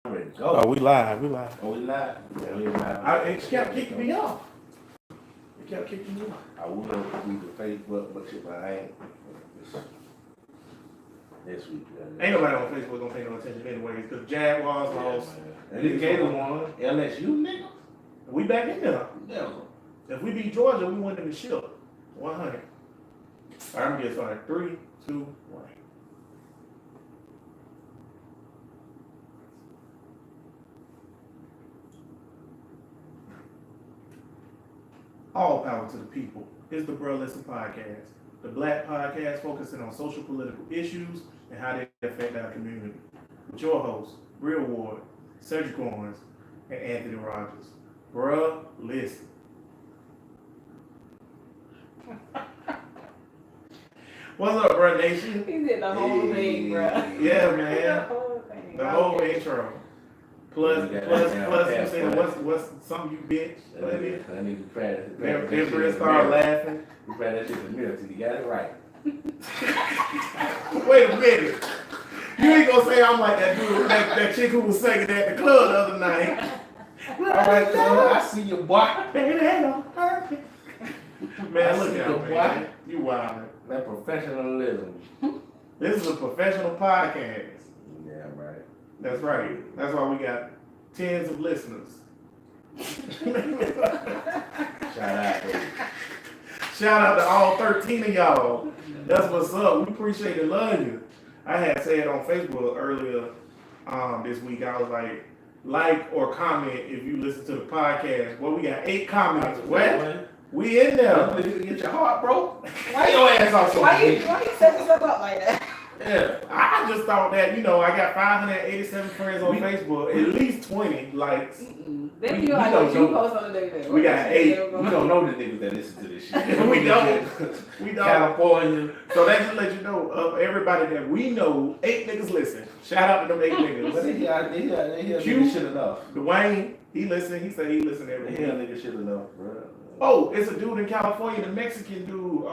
I'm ready to go. Oh, we live. Oh, we live. Yeah, we live. It kept kicking me off. It kept kicking me off. I would have do the Facebook, but shit, but I ain't. This week. Ain't nobody on Facebook gonna pay no attention anyways, because Jaguars lost. And this Gator won. LSU, nigga. We back in there. Yeah. If we beat Georgia, we win in the ship. 100. All right, I'm gonna get started. 3, 2, 1. All power to the people. It's the Bruh Listen Podcast, the Black podcast focusing on social political issues and how they affect our community. With your hosts, Real Ward, Cedric Owens, and Anthony Rogers. Bruh Listen. What's up, Bruh Nation? He did the whole thing, bro. Yeah, The man. whole thing. The whole Okay. intro. Plus, you said, what's something you bitch? What it is? I need to practice. Everybody start laughing. You practice that shit in the mirror till you got it right. Wait a minute. You ain't gonna say I'm like that dude, that chick who was singing at the club the other night. All right, so I see you, boy. Baby, ain't no perfect. Man, look see at the you, man. You wild. That professionalism. This is a professional podcast. Yeah, right. That's right. That's why we got tens of listeners. Shout out to you. Shout out to all 13 of y'all. That's what's up. We appreciate and love you. I had said on Facebook earlier this week, I was like or comment if you listen to the podcast. Well, we got 8 comments. What? We in there. You get your heart broke. Why your ass off so Why big? you set yourself up like that? Yeah. I just thought that, I got 587 friends on Facebook, at least 20 likes. Then We you like don't what you know. post on the day. We got 8. We don't know the niggas that listen to this shit. We don't. We don't. California. So that just let you know of everybody that we know, 8 niggas listen. Shout out to them 8 But niggas. they hear Q. nigga shit enough. Dwayne, he listened. He said he listened every They hear week. nigga shit enough, bro. Oh, it's a dude in California, the Mexican dude.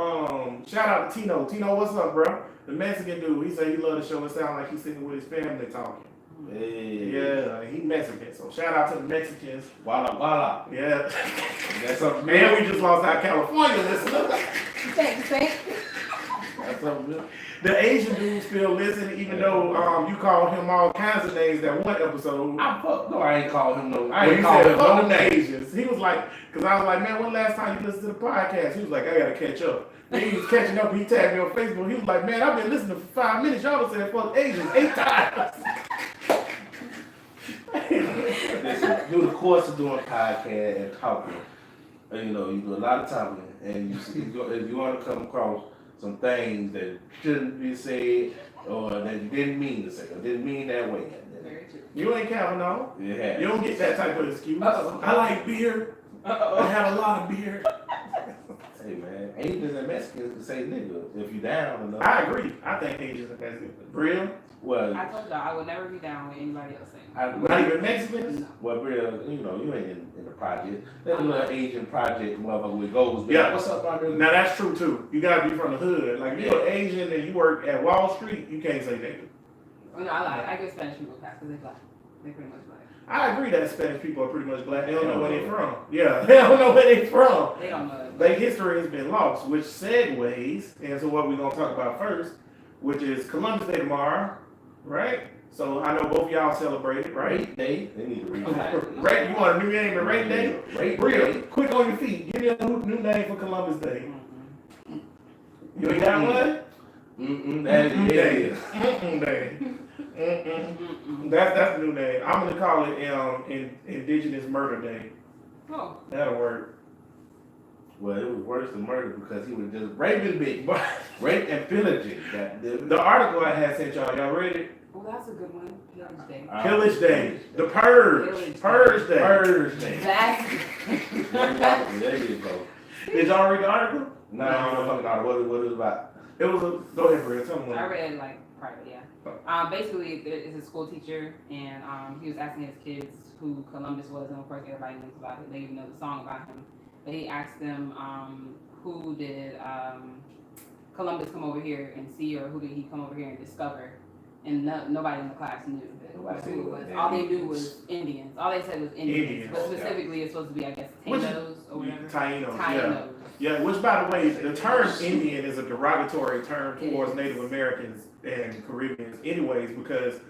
Shout out to Tino. Tino, what's up, bro? The Mexican dude. He said he loved the show. It sound like he's sitting with his family talking. Hey. Yeah, he Mexican. So shout out to the Mexicans. Walla. Yeah. That's something And we just lost our California listener. Thanks. That's something good. The Asian dude still listen, even though you called him all kinds of names that one episode. No, I ain't called him no. I When ain't you called said him fuck no them name. Asians, he was like, because I was like, man, when last time you listened to the podcast? He was like, I gotta catch up. Then he was catching up. He tagged me on Facebook. He was like, man, I've been listening for 5 minutes. Y'all done said fuck Asians 8 times. Listen, through the course of doing podcast and talking, you do a lot of talking, and if you want to come across some things that shouldn't be said or that you didn't mean to say or didn't mean that way. Very true. You ain't Kavanaugh. Yeah. You don't get that type of excuse. Uh-oh. I like beer. I have a lot of beer. Hey man, Asians and Mexicans can say nigga if you down enough. I agree. I think Asians are Mexican. Real? Well, I told y'all I would never be down with anybody else saying. Not even Mexicans? Well, real, you ain't in the project. That little Asian project motherfucker with goals. Yeah. What's up, my dude? Now that's true too. You gotta be from the hood. Like if you're Asian and you work at Wall Street, you can't say nigga. Oh, no, I lied. I give Spanish people pass because they black. They pretty much black. I agree that Spanish people are pretty much black. They don't know where they're from. Yeah, they don't know where they're from. They don't know that. Their history has been lost, which segues into what we're gonna talk about first, which is Columbus Day tomorrow, right? So I know both y'all celebrated, right? Rape Day. They need to read that. Right? You want a new name than Rape Day? Rape Real, Day. quick on your feet. Give me a new name for Columbus Day. You ain't got one? That is Day. Day. That's the new name. I'm gonna call it Indigenous Murder Day. Oh, That'll work. Well, it was worse than murder because he was just raping bitch, rape and pillaging. The article I had sent y'all read it? well, that's a good one. Pillage Day. Pillage Day. The Purge. Purge Day. Purge Day. Exactly. There you go. Did y'all read the article? No, what it was about. It was a. Go ahead, Bria. Tell me. I read like private, yeah. Basically, it's a school teacher, and he was asking his kids who Columbus was, and of course everybody knows about it. They even know the song about him. But he asked them, who did Columbus come over here and see, or who did he come over here and discover? and nobody in the class knew Nobody who it knew was. what All they Indians knew was Indians. All they said was Indians. Indians, But okay. specifically, it's supposed to be, I guess, Which- Tainos or whatever. Tainos, yeah. Tainos. Yeah, which by the way, the term Indian is a derogatory term towards Native Americans and Caribbeans anyways, because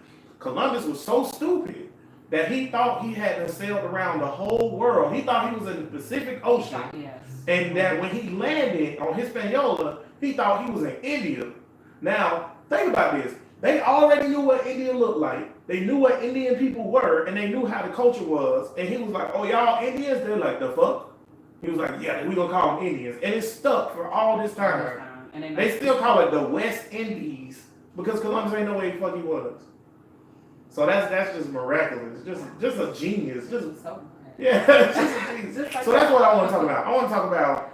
Columbus was so stupid that he thought he had sailed around the whole world. He thought he was in the Pacific Ocean, Yes. and that when he landed on Hispaniola, he thought he was in India. Now, think about this. They already knew what India looked like. They knew what Indian people were, and they knew how the culture was. And he was like, oh, y'all Indians? They're like, the fuck? He was like, yeah, we gonna call them Indians. And it stuck for all this time. And They still call it the West Indies because Columbus ain't know where the fuck he was. So that's just miraculous. Just a genius. Just so yeah, just a genius. Just like So that's what I want to talk about. I want to talk about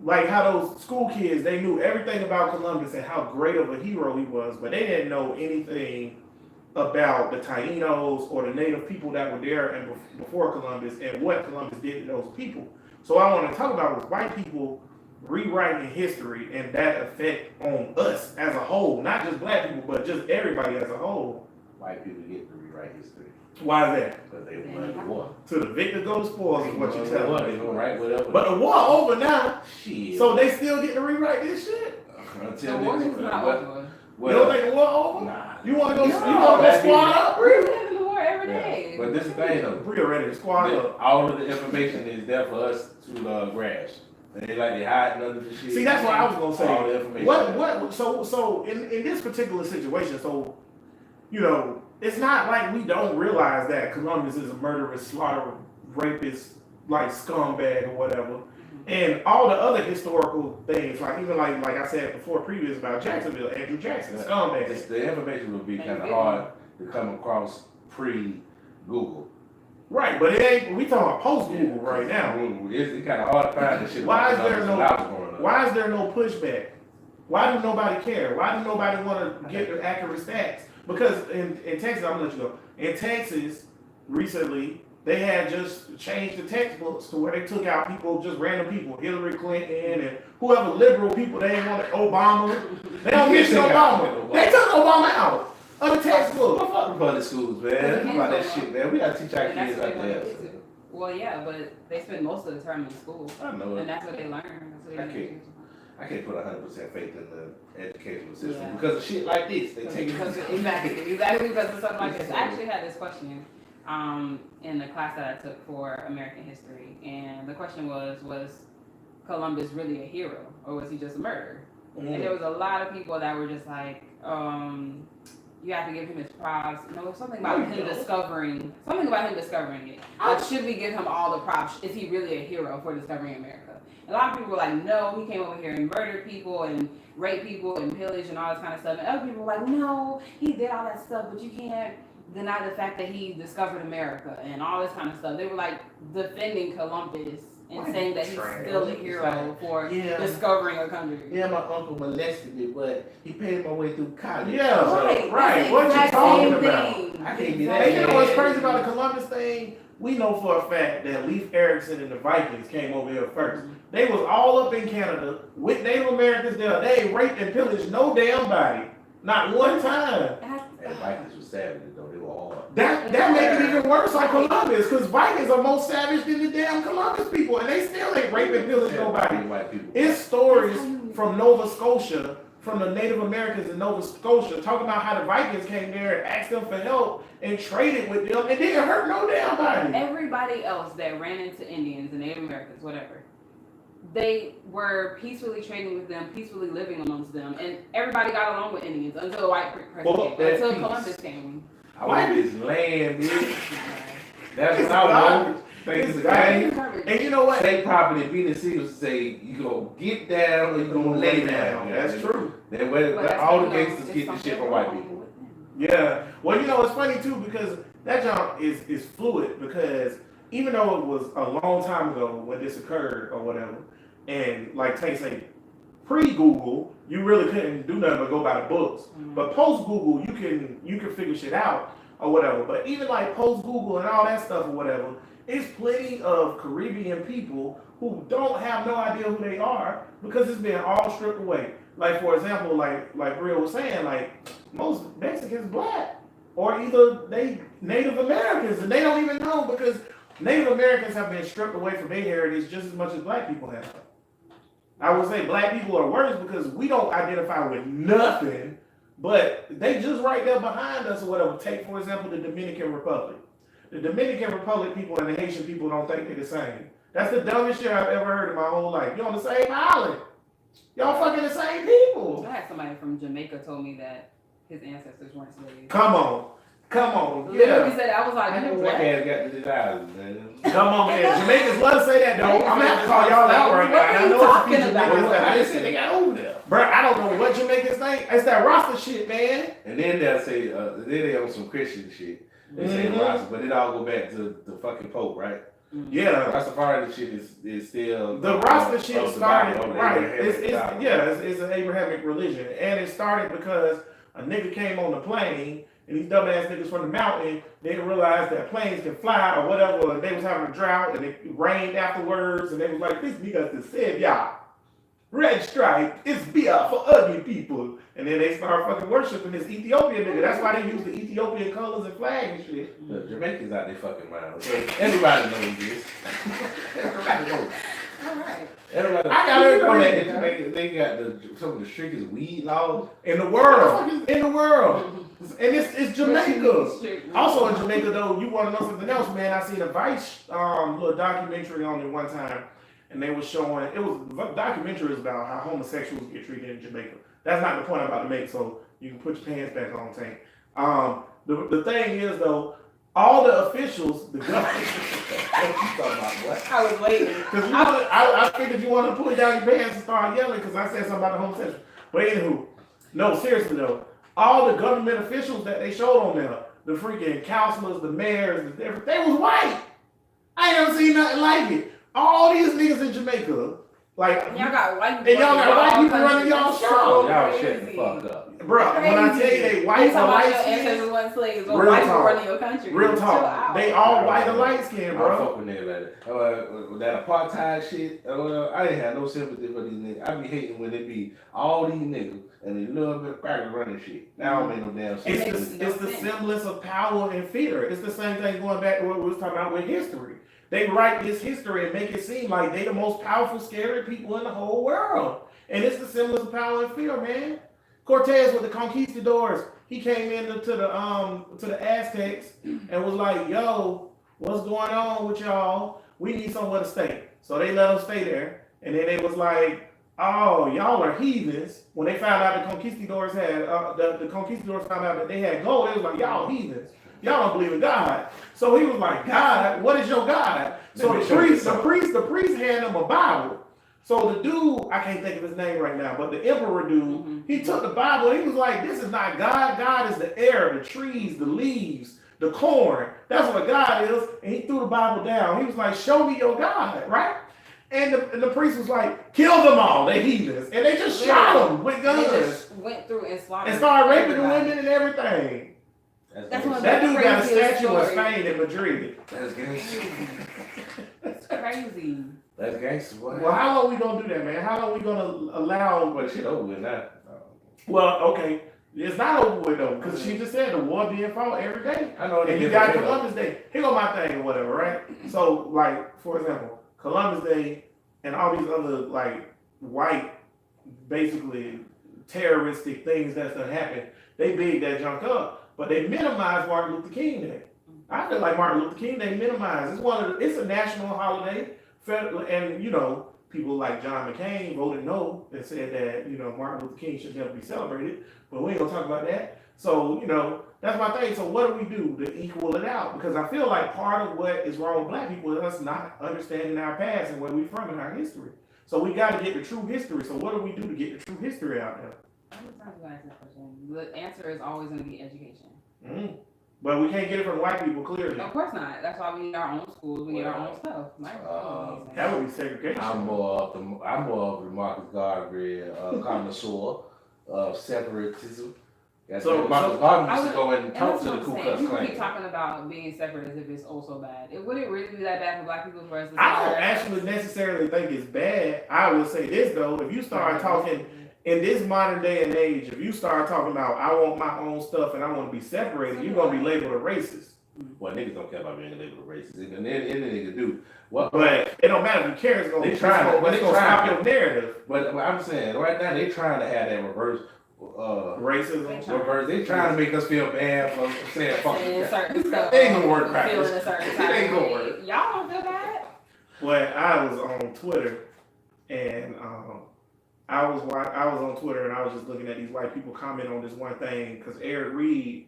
like how those school kids, they knew everything about Columbus and how great of a hero he was, but they didn't know anything about the Tainos or the native people that were there and before Columbus and what Columbus did to those people. So I want to talk about was white people rewriting history and that effect on us as a whole, not just black people, but just everybody as a whole. White people get to rewrite history Why is that? because they won the war. To the victor go the spoils is what you tell They me. gonna write whatever. But the war over now, shit. so they still get to rewrite this shit? The Until war this, is not what? over. You don't think the war over? Nah. You want to go? No, You want to go that squad up? We live in the war every Yeah. day. But this is the thing though. We are ready to squad up. All of the information is there for us to grasp. And they like they hiding under the shit. See, that's what I was gonna say. All the information. What? So in this particular situation, so you know, it's not like we don't realize that Columbus is a murderous, slaughter, rapist, like scumbag or whatever. And all the other historical things, like even like I said before previous about Jacksonville, Andrew Jackson, scumbag. The information would be kind of hard to come across pre-Google. Right, but it ain't. We talking about post Google right now. It's kind of hard to find this shit. Why is about there Columbus no- when I was growing up. Why is there no pushback? Why do nobody care? Why do nobody want to get the accurate stats? Because in Texas, I'm gonna let you go. In Texas, recently, they had just changed the textbooks to where they took out people, just random people, Hillary Clinton and whoever liberal people they didn't want, Obama. They don't mention Obama. They took Obama out of the textbook. Well, fuck the public schools, man. How about that shit, man? We gotta teach our And that's kids what out they there. want to do. Well, yeah, but they spend most of the time in school, I know and it. that's what they learn. That's what they Okay. learn. I can't put 100% faith in the educational system Yeah. because of shit like this. They take Because it. exactly because of something like this. I actually had this question in the class that I took for American history, and the question was Columbus really a hero or was he just a murderer? And there was a lot of people that were just like, you have to give him his props. You know, something about him discovering it. Like, should we give him all the props? Is he really a hero for discovering America? A lot of people were like, no, he came over here and murdered people and raped people and pillaged and all this kind of stuff. And other people were like, no, he did all that stuff, but you can't deny the fact that he discovered America and all this kind of stuff. They were like defending Columbus and saying that he's still a hero for discovering a country. Yeah, my uncle molested me, but he paid my way through college. Yeah, Right. right. That's What the you exact talking same about? thing. I can't be Hey, you know what's Yeah. crazy about the Columbus thing? We know for a fact that Leif Erikson and the Vikings came over here first. They was all up in Canada with Native Americans there. They ain't raped and pillaged no damn body. Not one time. And the Vikings were savage, though. They were hard. That make it even worse on Columbus, because Vikings are more savage than the damn Columbus people, and they still ain't raping and pillaged nobody. White people. It's stories from Nova Scotia, from the Native Americans in Nova Scotia, talking about how the Vikings came there and asked them for help and traded with them and didn't hurt no damn body. Everybody else that ran into Indians and Native Americans, whatever, they were peacefully trading with them, peacefully living amongst them, and everybody got along with Indians until the white person Fuck came, that until peace. Columbus came. I want this land, bitch. That's It's what I God. want. Things It's the God. game. And you know what? State property, being the seals say you gonna get down or you gonna lay down. That's true. Then where But that's all the how you know gangsters it's get the shit something from white wrong people. with them. Yeah. Well, you know, it's funny too because that job is fluid because even though it was a long time ago when this occurred or whatever, and like Tay say, pre-Google, you really couldn't do nothing but go by the books. But post-Google, you can figure shit out or whatever. But even like post-Google and all that stuff or whatever, it's plenty of Caribbean people who don't have no idea who they are because it's been all stripped away. like for example, like Bria was saying, like most Mexicans black or either they Native Americans and they don't even know because Native Americans have been stripped away from their heritage just as much as black people have. I would say black people are worse because we don't identify with nothing, but they just right there behind us or whatever. Take for example the Dominican Republic. The Dominican Republic people and the Haitian people don't think they're the same. That's the dumbest shit I've ever heard in my whole life. You're on the same island. Y'all fucking the same people. I had somebody from Jamaica told me that his ancestors weren't slaves. Come on. Literally Yeah. said, I was like, I know what? black ass got these islands, man. Come on, man. Jamaicans love to say that, though. I'm gonna have to call y'all out right now. What are I you know it's a talking few about? Jamaicans I that just said they got over there. Bro, I don't know what Jamaicans think. It's that Rasta shit, man. And then they'll say, then they on some Christian shit. They say Mhm. Rasta, but it all go back to the fucking Pope, right? Yeah. Rastafari shit is still The Rasta shit of the started, Bible, of the right. Abrahamic Bible. It's an Abrahamic religion. And it started because a nigga came on the plane and these dumbass niggas from the mountain, they didn't realize that planes can fly or whatever. And they was having a drought and it rained afterwards. And they was like, this nigga to save y'all. Red stripe is beer for ugly people. And then they start fucking worshiping this Ethiopian nigga. That's why they use the Ethiopian colors and flag and shit. The Jamaicans out there fucking mind. Everybody knows this. Everybody knows. Alright. Everybody. I gotta agree. They got some of the strictest weed laws. In the world. In the world. And it's Jamaica. Also in Jamaica though, you want to know something else, man? I seen a Vice little documentary on it one time, and they was showing the documentary is about how homosexuals get treated in Jamaica. That's not the point I'm about to make, so you can put your pants back on, Tank. The thing is though, all the officials, the government. What you talking about? What? I was waiting. Because I figured you want to pull down your pants and start yelling because I said something about the homosexuals. But anywho, no, seriously though, all the government officials that they showed on there, the freaking councilors, the mayors, they was white. I ain't never seen nothing like it. All these niggas in Jamaica, like, Y'all got white and y'all got white people running y'all show. Oh, y'all shut the fuck up. Bro, when I tell you they white or light your skin, ancestors weren't slaves, or Real white people talk. running your country. real Chill talk, out. they all white or light skin, I don't bro. fuck with niggas like that. That apartheid shit, I didn't have no sympathy for these niggas. I be hating when it be all these niggas and they little bit of crackers running shit. That don't make no damn sense. It's the semblance of power and fear. It's the same thing going back to what we was talking about with history. They write this history and make it seem like they the most powerful, scary people in the whole world. And it's the semblance of power and fear, man. Cortez with the conquistadors, he came into the Aztecs and was like, yo, what's going on with y'all? We need somewhere to stay. So they let them stay there. And then they was like, oh, y'all are heathens. When they found out the conquistadors had, the conquistadors found out that they had gold, they was like, y'all heathens. Y'all don't believe in God. So he was like, God, what is your God? So the priest handed him a Bible. So the dude, I can't think of his name right now, but the emperor dude, he took the Bible and he was like, this is not God. God is the air, the trees, the leaves, the corn. That's what God is. And he threw the Bible down. He was like, show me your God, right? And the priest was like, kill them all, they heathens. And they just shot them with guns. They just went through and slaughtered. And started raping the everybody. women and everything. That's what That dude got a craziest statue in story. Spain in Madrid. That's gangster. It's crazy. That's gangster, boy. Well, how long we gonna do that, man? How long we gonna allow? But shit over with now. Well, okay, it's not over with though, because she just said the war being fought every day, I know and you got Columbus Day. Here go my thing or whatever, right? So, like, for example, Columbus Day and all these other like white, basically terroristic things that's gonna happen. They big that junk up. But they minimize Martin Luther King Day. I feel like Martin Luther King Day minimized. It's a national holiday, and you know people like John McCain voted no and said that Martin Luther King should never be celebrated. But we ain't gonna talk about that. So that's my thing. So what do we do to equal it out? Because I feel like part of what is wrong with black people is us not understanding our past and where we from in our history. So we got to get the true history. So what do we do to get the true history out there? The answer is always going to be education. But we can't get it from white people, clearly. Of course not. That's why we need our own schools. We need our own stuff. That would be segregation. I'm more of the Marcus Garvey connoisseur of separatism. So Marcus Garvey used to go and talk to the Ku Klux People keep Klan. talking about being separate as if it's oh so bad. It wouldn't really be that bad for black people for us to I don't actually necessarily think it's bad. I will say this though, if you start talking in this modern day and age, if you start talking about I want my own stuff and I want to be separated, you're gonna be labeled a racist. Well, niggas don't care about being labeled a racist. And any nigga do. What? But it don't matter if you care. It's gonna, They trying to- it's gonna stop your narrative. But I'm saying right now they trying to have that reverse. Racism. Reverse. They trying to make us feel bad for saying fuck Saying you. certain stuff. It ain't gonna work, right? Feeling a certain It type ain't of gonna way. work. Y'all don't feel bad? Well, I was on Twitter and I was on Twitter and I was just looking at these white people comment on this one thing because Eric Reed,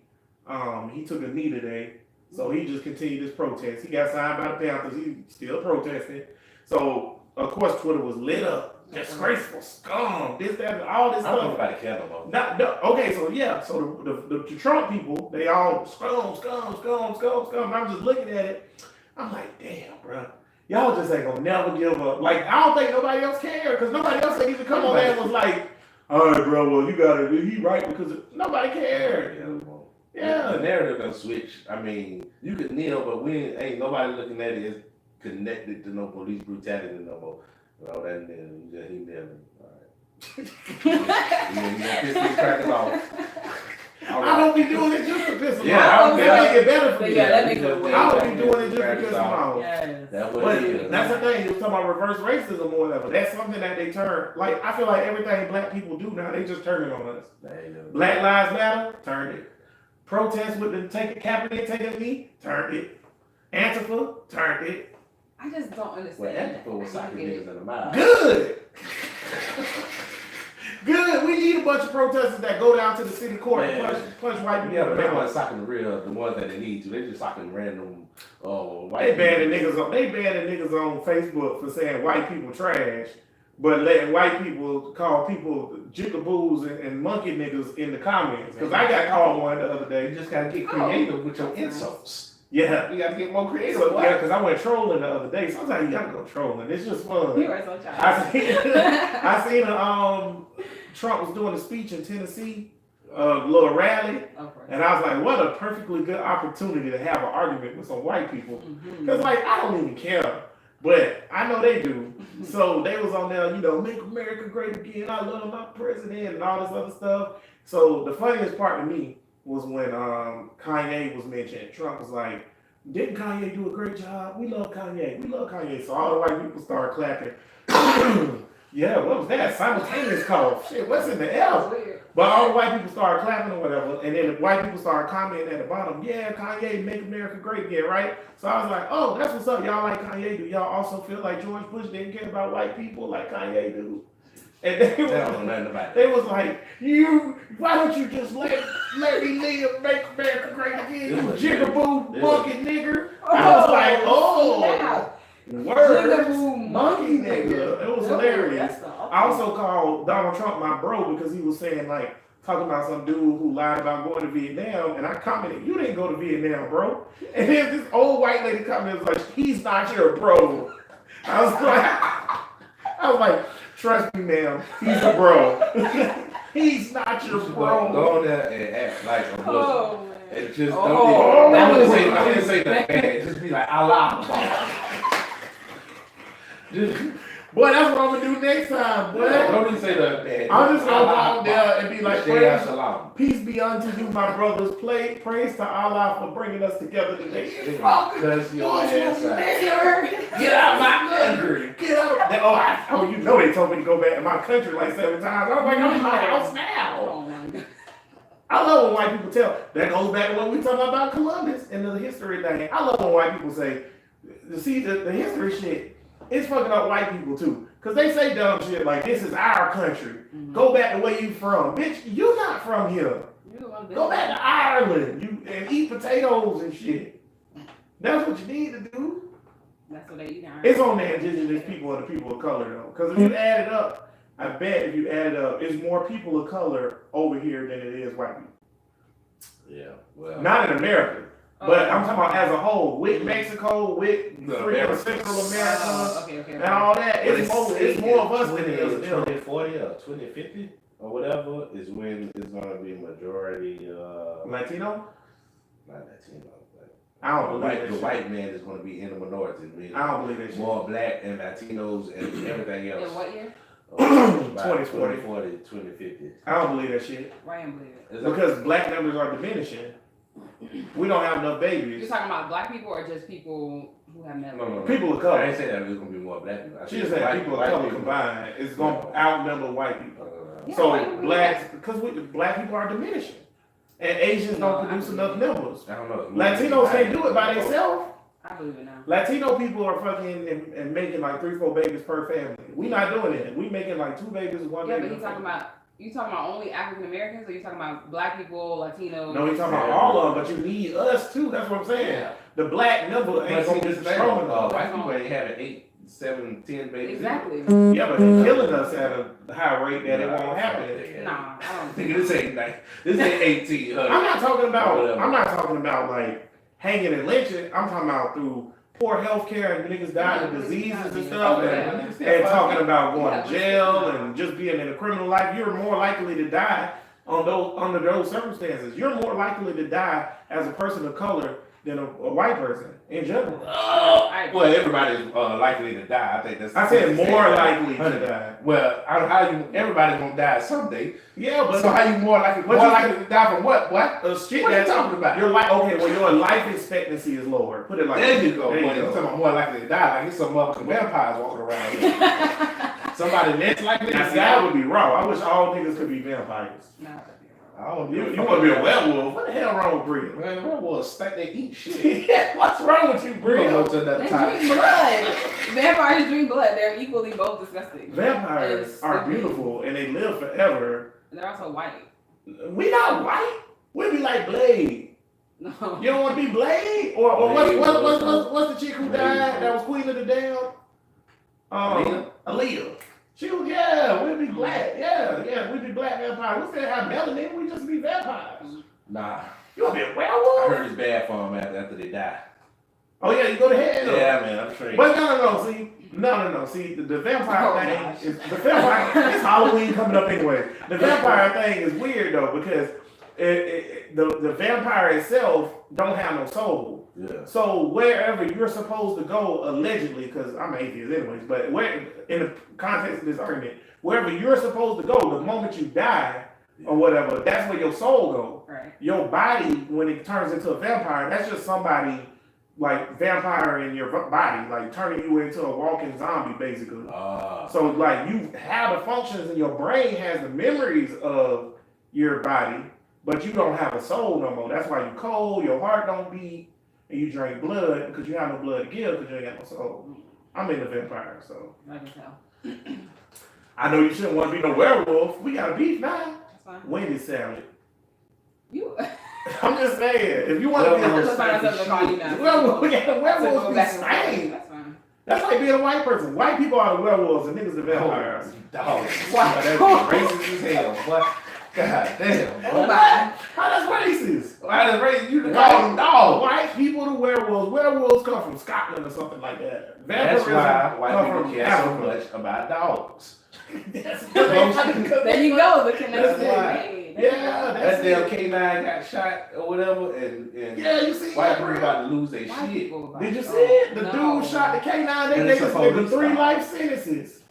he took a knee today, so he just continued his protest. He got signed by the Panthers. He still protesting. So of course Twitter was lit up. Disgraceful scum. This, that, all this I don't stuff. think nobody care no more. Okay, so yeah, so the Trump people, they all scum. I'm just looking at it. I'm like, damn, bro. Y'all just ain't gonna never give up. Like, I don't think nobody else cared, because nobody else ain't even come on there and was like, all right, bro, well, you gotta, he right, because nobody cared. Yeah. The narrative gonna switch. I mean, you could kneel, but ain't nobody looking at it as connected to no police brutality no more. Well, that nigga, he kneeling. All right. You gonna piss these crackers off. All I don't be doing it just to piss them Yeah, off. I don't That make it better for But me. yeah, that makes it way I don't better. be doing it just to piss them off. Yes. That's what But it is. that's the thing, you was talking about reverse racism or whatever. That's something that they turn, like, I feel like everything black people do now, they just turn it on us. Black Lives Matter, turned it. Protest with the Kaepernick taking a knee, turned it. Antifa, turned it. I just don't Well, understand. Antifa was socking niggas in the mouth. Good. Good. We need a bunch of protesters that go down to the city court and punch white people. Yeah, but they in the weren't mouth. socking the ones that they need to. They just socking random white They banning people. niggas on. They banning niggas on Facebook for saying white people trash, but letting white people call people jigaboos and monkey niggas in the comments. Because I got called one the other You day. just gotta get creative with your insults. Yeah. You gotta get more creative. So, yeah, because I went trolling the other day. Sometimes you gotta go trolling. It's just fun. You are so childish. I seen Trump was doing a speech in Tennessee, a little rally, Of course. and I was like, what a perfectly good opportunity to have an argument with some white people. Mhm. Because, like, I don't even care, but I know they do. So they was on there, make America great again. I love my president and all this other stuff. So the funniest part to me was when Kanye was mentioned. Trump was like, didn't Kanye do a great job? We love Kanye. We love Kanye. So all the white people started clapping. Yeah, what was that? Simultaneous cough. Shit, what's in the That L? was weird. But all the white people started clapping or whatever, and then the white people started commenting at the bottom, yeah, Kanye, make America great again, right? So I was like, oh, that's what's up. Y'all like Kanye. Do y'all also feel like George Bush didn't care about white people like Kanye do? And they They don't know was, nothing about it. they was like, why don't you just let me live, make America great again, you jigaboo monkey nigger? I was like, oh, word, Jigaboo monkey nigga. It was hilarious. That's the I also called Donald Trump my bro because he was saying talking about some dude who lied about going to Vietnam, and I commented, you didn't go to Vietnam, bro. And then this old white lady commented, was like, he's not your bro. I was like, trust me, ma'am, he's a bro. He's not your bro. Go on there and act like a Muslim. Oh, man. And just Oh, that don't was- even say nothing bad. Just be like, Allah. Just Boy, that's what I'm gonna do next time, boy. don't even say nothing bad. I'm just gonna go Allah out there and be like, Shea praise, Shalom. peace be unto you, my brothers. Praise to Allah for bringing us together today. Cuss your ass out. Get out my country. Get out. Oh, you know they told me to go back to my country like 7 times. I was like, I'm in my house now. Oh, my God. I love when white people tell. That goes back to what we talking about Columbus and the history thing. I love when white people say, see, the history shit, it's fucking up white people too. Because they say dumb shit like, this is our country. Mhm. Go back to where you from. Bitch, you not from here. You the one that- Go back to Ireland and eat potatoes and shit. That's what you need to do. That's what they eat. It's on the indigenous people and the people of color though. Because if you add it up, I bet if you add it up, it's more people of color over here than it is white people. Yeah, well. Not in America. But I'm talking about as a whole, with Mexico, with The freaking Americas. Central America, Okay. and all that. It's more of us than it is of them. 2040 or 2050 or whatever is when it's gonna be majority Latino? not Latino, but I don't believe the that shit. white man is gonna be in the minority. I mean, I don't believe that shit. more black and Latinos and everything In else. what year? By 2040. 2040, 2050. I don't believe that shit. Why you believe it? Is that- Because black numbers are diminishing. We don't have enough You're babies. talking about black people or just people who have No. People of I color. ain't say that there's gonna be more black people. I She said just said white- people of white color people. combined. It's going to outnumber white people. Yeah, So why you believe blacks, because black people are diminishing. And Asians No, don't I produce believe enough it. numbers. I don't know. Latinos can't do it by themselves. I believe it now. Latino people are fucking and making like 3-4 babies per family. We not doing it. We making like 2 babies, 1 Yeah, baby. but you talking about only African Americans, or you talking about black people, Latinos? No, he's talking about all of them, but you need us too. That's what I'm saying. The black number ain't But see, gonna be this thing, strong enough. white people ain't having 8, 7, 10 babies. Exactly. Yeah, but they're killing us at a high rate that it won't happen. Nah, I don't Nigga, this ain't like this ain't 18. I'm not talking about. Whatever. I'm not talking about like hanging and lynching. I'm talking about through poor health care and niggas dying of diseases and stuff, and talking about going to jail and just being in a criminal life. You're more likely to die under those circumstances. You're more likely to die as a person of color than a white person in general. Well, everybody's likely to die. I think that's. I said more likely to die. Well, everybody's gonna die someday. Yeah, but So how you more likely to die from what? What? shit What are you that's talking about? Your life. Okay, well, your life expectancy is lower. Put it like There that. you go. There Boy, you you're go. talking about more likely to die. Like it's some motherfucking vampires walking around here. Somebody next likely Now, to see, that die. would be raw. I wish all niggas could be vampires. Nah, I don't You give want to be a werewolf? What the hell wrong with Bria? Man, werewolves stink. They eat shit. What's wrong with you, We're gonna Bria? go to another they topic. drink blood. Vampires drink blood. They're equally both disgusting. Vampires It's are stupid. beautiful and they live forever. They're also white. We not white. We be like Blade. No. You don't want to be Blade? Or Blade what's the chick who Blade. died that was queen of the damn? Aaliyah. She was, yeah, we'd be black. Yeah, we'd be black vampires. We still have melanin, we just be vampires. Nah, You want to be a I werewolf? heard it's bad for them after they die. Oh, yeah, you go to hell. Yeah, man, I'm straight. But no. See, the vampire Oh, thing gosh. is the vampire. It's Halloween coming up anyway. The vampire thing is weird though because the vampire itself don't have no soul. Yeah. So wherever you're supposed to go, allegedly, because I'm an atheist anyways, but where in the context of this argument, wherever you're supposed to go, the moment you die or whatever, that's where your soul goes. Right. Your body, when it turns into a vampire, that's just somebody like vampire in your body, like turning you into a walking zombie, basically. So like you have the functions and your brain has the memories of your body, but you don't have a soul no more. That's why you cold, your heart don't beat, and you drink blood because you have no blood to give because you ain't got no soul. I'm in the vampire, so I can tell. I know you shouldn't want to be no werewolf. We got a beef now. That's fine. Wendy's salad. You. I'm just saying, if you want to be I'm a just find something to call you now. werewolf, we got a So werewolf go be back and forth. stank. That's fine. That's like being a white person. White people are the werewolves and niggas the vampires. Dog. Wow. That's racist as hell. What? God damn. Oh What? my. How that's racist? Why is racist? You call them dogs. White people the werewolves. Werewolves come from Scotland or something like that. That's Vampirism why white come people from care so Africa. much about dogs. That's There you go. The connection That's is why. made. Yeah, That that's damn it. K9 got shot or whatever, and Yeah, you see white that, people bro? about to lose their White shit. people about Did you it. see it? The No. dude shot the K9. They And gave it's this a nigga police 3 stop. life sentences.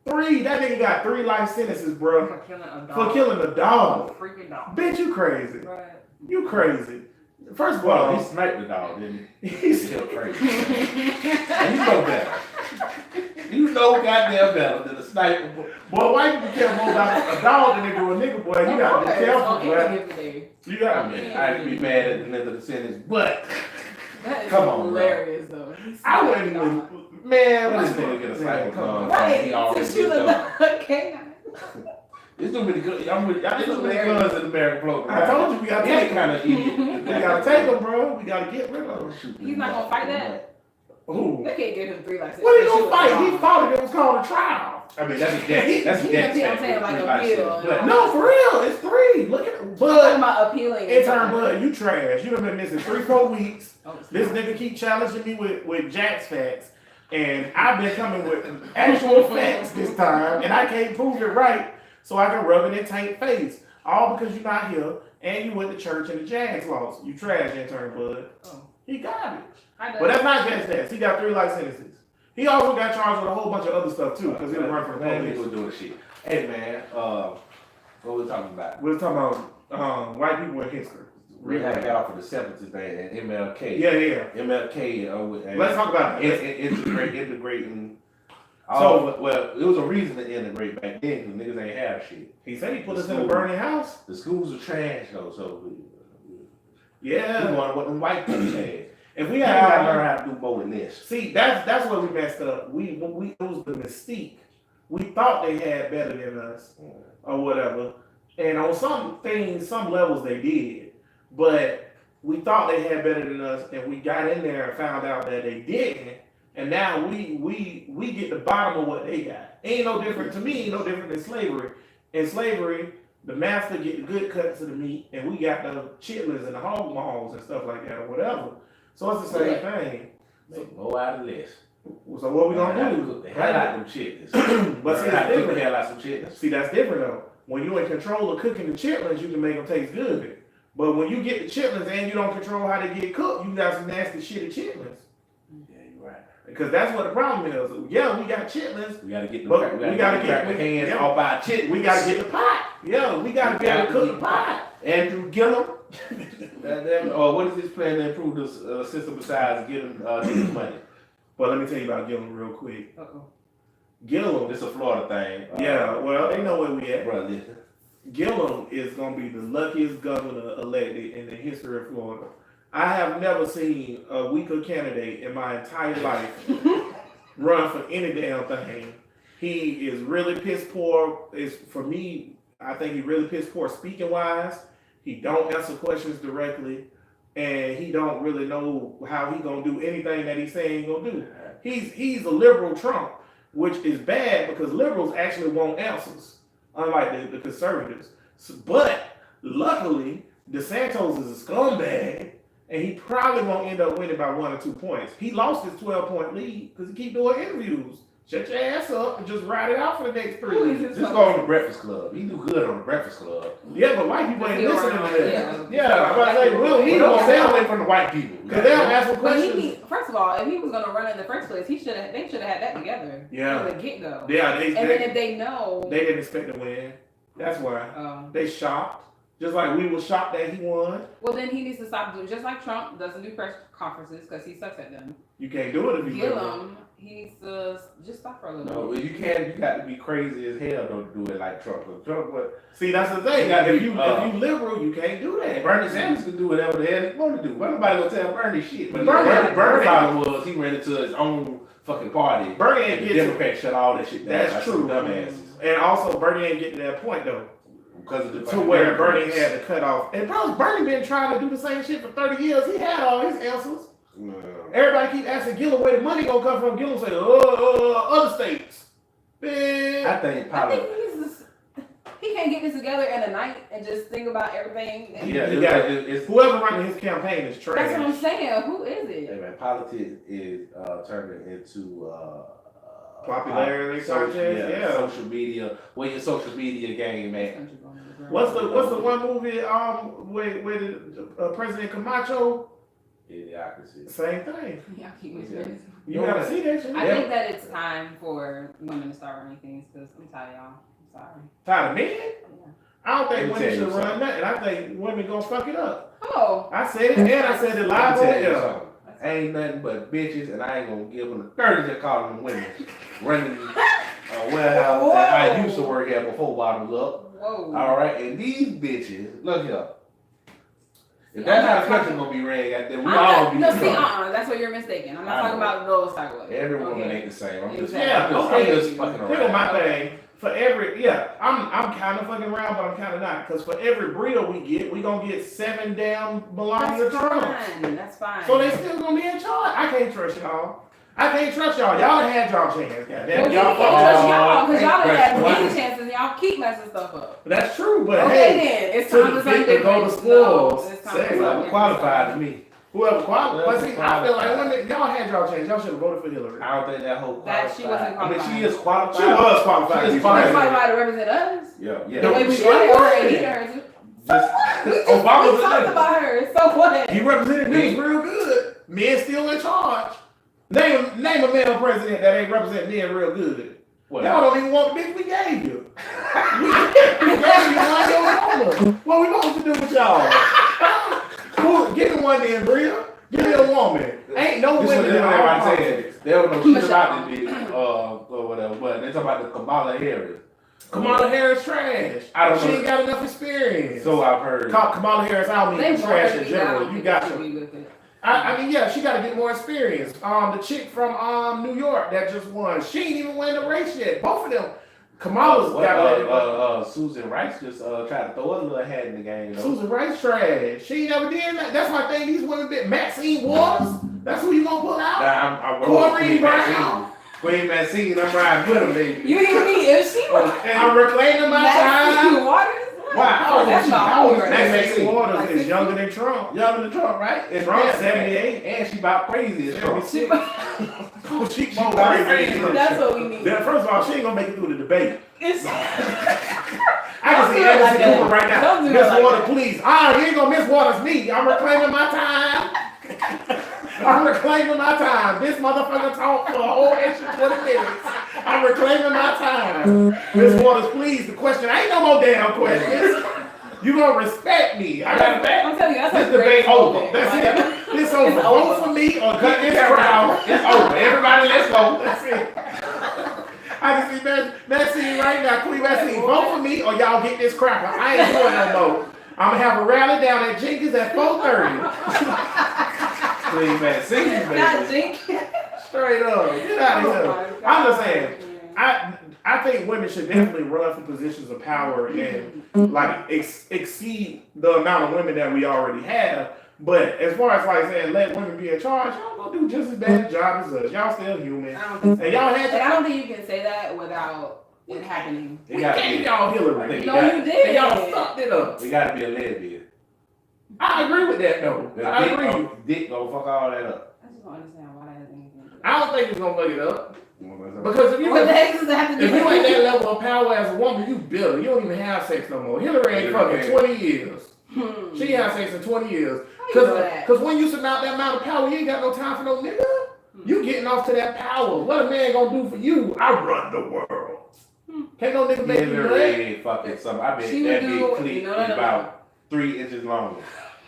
3. That nigga got 3 life sentences, bro. For killing a dog. For killing a dog. A freaking dog. Bitch, you crazy. Right. You crazy. First of Well, all, he sniped the dog, didn't he? he's He's crazy. And you know better. You know goddamn better than a sniper. boy, white people care more about a dog than they do a nigga, boy. You gotta be careful, boy. You I gotta mean, I'd be mad at the end of the sentence, but That is Come on, bro. hilarious, though. I wouldn't even, man, What what's this nigga get a sniper come on. gun? Right. He already To shoot did a canine. There's too many good. There's too many guns in American floating I told you we gotta Any take kind of idiot. We gotta take them, bro. We gotta get rid of them. He's not gonna fight that? Ooh. They can't give him 3 life sentences. What are you gonna fight? He fought it. It was called a trial. I mean, that's a death. That's a He death. didn't see what I'm saying, like a bill. But No, for real. It's 3. Look at I'm talking Bud. about appealing. Intern Bud, you trash. You done been missing 3-4 weeks. Oh, This nigga keep challenging me with Jack's facts. And I've been coming with actual facts this time. And I can't prove it right. So I can rub it in Tank's face. All because you're not here. And you went to church and the Jags lost. You trash, Intern Bud. Oh. He garbage. I know. But that's not Jack's facts. He got 3 life sentences. He also got charged with a whole bunch of other stuff too, because he was running for the Man, police. people doing shit. Hey man, what we talking about? We're talking about white people in history. We had got off of the 70s thing and MLK. Yeah. MLK. Let's talk about it. Integrating. So, well, it was a reason to integrate back then because niggas ain't have shit. he said he put us in a burning house. The schools are trash though, so Yeah. we want what them white people had. If we We gotta had learn how to do more than this. see, that's where we messed up. We it was the mystique. We thought they had better than us or whatever, and on some things, some levels they did, but we thought they had better than us, and we got in there and found out that they didn't, and now we get the bottom of what they got. Ain't no different to me. Ain't no different than slavery. In slavery, the master get the good cuts of the meat, and we got the chitlins and the hog maws and stuff like that or whatever. So it's the same thing. Make more out of less. So what we gonna do? Cook the hell out of them chitlins. But see, Learn how that's to cook different. the hell out some chitlins. See, that's different though. When you're in control of cooking the chitlins, you can make them taste good. But when you get the chitlins and you don't control how they get cooked, you got some nasty shitty chitlins. Yeah, you're right. Because that's what the problem is. Yeah, we got chitlins. We gotta get the But we we gotta gotta get get- the hands yeah. off our chitlins. We gotta get the pot. Yeah, we gotta be able to cook the pot. Andrew Gillum. What is his plan to improve the system besides getting niggas money? But let me tell you about Gillum real quick. Uh-oh. Gillum, It's a Florida thing. yeah, well, they know where we at. Bro, listen. Gillum is gonna be the luckiest governor elected in the history of Florida. I have never seen a weaker candidate in my entire life run for any damn thing. He is really piss poor. Is for me, I think he really piss poor speaking wise. He don't answer questions directly, and he don't really know how he gonna do anything that he's saying he gonna do. He's a liberal Trump, which is bad because liberals actually want answers, unlike the conservatives. But luckily, DeSantis is a scumbag, and he probably won't end up winning by 1 or 2 points. He lost his 12-point lead because he keep doing interviews. Shut your ass up and just ride it out for the next 3 years. Just go on the Breakfast Club. He do good on the Breakfast Club. Yeah, but white people ain't Yeah, listening to that. yeah. Yeah, I'm about to say, Will, He he don't don't stay sound away like from the white people. because they don't ask for But questions. first of all, if he was gonna run in the first place, they should have had that together Yeah. from the get go. Yeah, And then if they know, they didn't expect to win. That's why. they They shocked. Just like we were shocked that he won. well then he needs to stop doing just like Trump doesn't do press conferences because he sucks at them. You can't do it if you liberal. Gillum, he needs to just stop for a little No, bit. you can't. You got to be crazy as hell. Don't do it like Trump. 'Cause Trump, what? See, that's the thing. You gotta If be, you liberal, you can't do that. Bernie Sanders can do whatever the hell he want to do. Why nobody gonna tell Bernie shit? But Bernie- Bernie problem was he ran into his own fucking party. Bernie ain't And the get to, Democrats shut all that shit down. that's Like true. some dumbasses. And also, Bernie ain't get to that point though, Because of the to fucking where Bernie Democrats. had to cut off. And probably Bernie been trying to do the same shit for 30 years. He had all his answers. No. Everybody keep asking Gillum where the money gonna come from. Gillum say, other states. Man. I think I think politics. he can't get this together in a night and just think about everything. And Yeah, He got- it's Whoever running his campaign is trash. that's what I'm saying. Who is it? Hey man, politics is turning into Popularity social, contest, yeah. social media. Where your social media game at? What's the one movie where the President Camacho? Idiocracy. Same thing. Yeah, keep me serious. You gotta see that shit. I Yeah. think that it's time for women to start running things because I'm tired, y'all. I'm sorry. Tired of men? Yeah. I don't think Let me women tell you should run something. nothing. I think women gonna fuck it up. Oh, I said it and I said it Let live me on tell you air. something. Ain't nothing but bitches, and I ain't gonna give them the 30 to call them women running a warehouse that I used to work at before Bottoms Up. whoa. All right, and these bitches, look here. If that's how the country gonna be ran, goddamn, we all be No, see, drunk. that's where you're mistaken. I'm not I talking know. about those type of ways. Every woman Okay. ain't the same. I'm just, Exactly. I'm just fucking Here's around. my thing. For every I'm kind of fucking around, but I'm kind of not. Cause for every breeder we get, we gonna get 7 damn Melania That's Trumps. fine. That's fine. So they still gonna be in charge. I can't trust y'all. I can't trust y'all. Y'all had y'all chance. Well, Goddamn, we y'all can't fucked trust up. y'all because y'all done had Why? many chances. Y'all keep messing stuff up. That's true, but Okay, hey, then it's to time the to something victor go different. the spoils. No, it's time Say for it. something I'm different. qualified to me. whoever qualified. But see, I feel like Qualified. when y'all had y'all chance, y'all should have voted for Hillary. I don't think that whole That she wasn't I mean, she qualified. is qualified. She was qualified. She is She Somebody qualified. might to represent us. Yeah, yeah. The way we she wanted her and was. needed her to. Just, We just Obama we talked did. about her. So what? He represented niggas real good. Men still in charge. Name a male president that ain't representing men real good. What? Y'all don't even want the bitch we gave you. We gave you one your woman. What we supposed to do with y'all? Cool, give me one then, Bria. Give me a woman. Ain't no This is women what in our everybody politics. said. They don't know shit about this bitch, or whatever, but they talk about the Kamala Harris. Kamala Harris trash. I don't She know. ain't got enough experience. So I've heard. Kamala Harris, I don't They mean trash both in general. down, You got people to. should be with it. I mean, yeah, she got to get more experience. The chick from New York that just won, she ain't even win the race yet. Both of them. Kamala's got to let it go. Susan Rice just tried to throw a little hat in the game. Though. Susan Rice trash. She ain't never did that. That's my thing. These women bit Maxine Waters. That's who you gonna pull out? Nah, I'm Corrine Brown. Queen Maxine, I'm riding with him, baby. You hear me? If she was I'm reclaiming my time. Waters. Why? How old That's is she? not How old old, is right? Maxine Maxine? Waters Like is younger than Trump. Younger than Trump, right? And Trump, and- 78. And she about crazy as Trump. She- She about crazy. That's what we need. First of all, she ain't gonna make it through the debate. It's, I can Don't see do it like Anderson that. Cooper right now. Don't do it Miss like Waters, that. please. You ain't gonna miss Waters me. I'm reclaiming my time. I'm reclaiming my time. This motherfucker talked for a whole extra 20 minutes. I'm reclaiming my time. Miss Waters, please. The question ain't no more damn questions. You gonna respect me. I got back. I'm telling you, that's This a great debate over. moment. That's Like, it. This over. It's Vote over. for me or Cut cut this this camera crowd. out. It's over. Everybody, let's go. That's it. I can see Maxine right now. Queen Maxine, vote for me or y'all get this crapper. I ain't doing no more. I'm gonna have a rally down at Jenkins at 4:30. Queen Maxine, Not baby. Jenkins. Straight up. Get out of Oh here. my I'm just God. saying. I think women should definitely run for positions of power and like exceed the amount of women that we already have. But as far as like saying let women be in charge, y'all gonna do just as bad a job as us. Y'all still human. I don't think so. And y'all had And I don't think you can say that without it happening. It we gotta gave be. y'all I Hillary. think No, you And did. y'all fucked it up. We gotta be a lesbian. I agree with that though. I agree. Dick gonna fuck all that up. I just don't understand why that has anything to do with it. I don't think it's gonna fuck it up. Because Because if you What the heck does it have to do if with you ain't it? that level of power as a woman, you bitter. You don't even have sex no more. Hillary ain't fucking 20 years. She ain't had sex in 20 years. How you know that? Cause when you surmount that amount of power, you ain't got no time for no nigga. You getting off to that power. What a man gonna do for you? I run the world. Can't no nigga make you nut. Hillary fucking something. I bet She that would big do- cleat no, is no, no. about 3 inches long.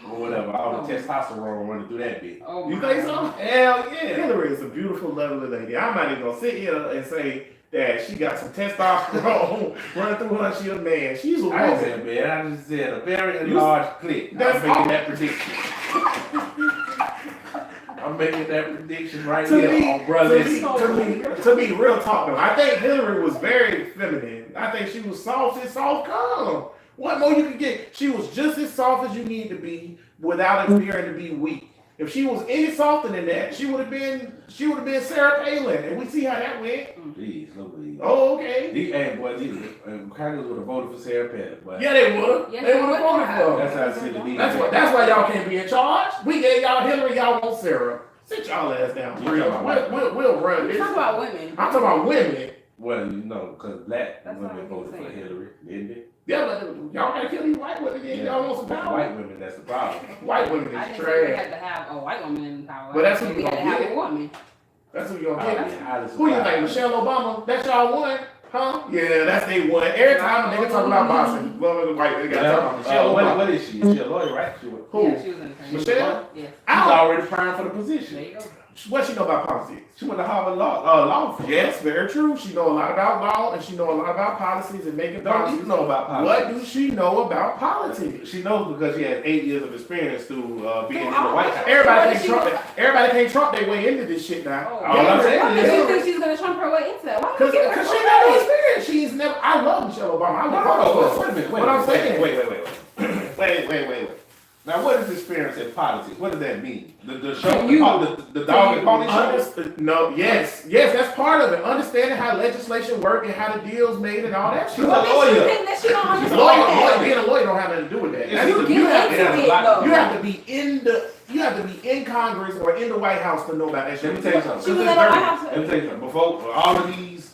Or whatever. All the Oh. testosterone running through that bitch. Oh You my think so? God. Hell yeah. Hillary is a beautiful, lovely lady. I'm not even gonna sit here and say that she got some testosterone running through her. She a man. She's a I woman. said, man, I just said a very You- large clip. That's I'm making all- that prediction. I'm making that prediction right To here me, on brothers. to me, real talk though. I think Hillary was very feminine. I think she was soft as soft come. What more you could get? She was just as soft as you need to be without appearing to be weak. If she was any softer than that, she would have been Sarah Palin, and we see how that went. Jeez, Louise. Oh, okay. These boys, these Congress would have voted for Sarah Palin, but Yeah, they would have. Yes, They they would have would voted have. for her. that's how I see the need. That's why y'all can't be in charge. We gave y'all Hillary, y'all want Sarah. Sit y'all ass down. You Real. talking about We'll run We this. talk about women. I'm talking about women. Well, you know, because black That's women what I voted keep for saying. Hillary, didn't they? Yeah, but y'all gotta kill these white women. Then y'all want some power. White women, that's the problem. White women I is didn't say we trash. had to have a white woman in power. But that's who we you had to gonna have get. a woman. That's who you gonna Highly, get. highly Who you think? surprised. Michelle Obama? That's y'all one, huh? Yeah, that's they one. Every time a nigga talk about boxing, well, the white nigga got talk about Michelle what Obama. is she? Is she a lawyer, right? She was. Who? Yeah, she was in the attorney. Michelle? Yes. I She's don't. already primed for the There position. you go. What she know about politics? She went to Harvard law firm. Yes, very true. She know a lot about law and she know a lot about policies and making Don't policies. you know about What politics? do she know about politics? She knows because she has 8 years of experience through being in the Oh, White House. Everybody can't trump their way into this shit now. Oh, All I'm saying why is- do you think she's gonna trump her way into that? Why would Because you give her she got no experience. She's never. I love Michelle Obama. I love her. Wait a minute. What I'm saying. Wait. Now, what is experience in politics? What does that mean? The show, Can you- the dog and pony show? No, yes, that's part of it. Understanding how legislation work and how the deals made and all that shit. She's a What makes lawyer. you think that she don't She's a understand lawyer. that? Being a lawyer don't have nothing to do with that. You That's- get you have into to- have a it, lot- though. You have to be in Congress or in the White House to know about that shit. Let me tell you something. She was in the White House. Let me tell you something. Before all of these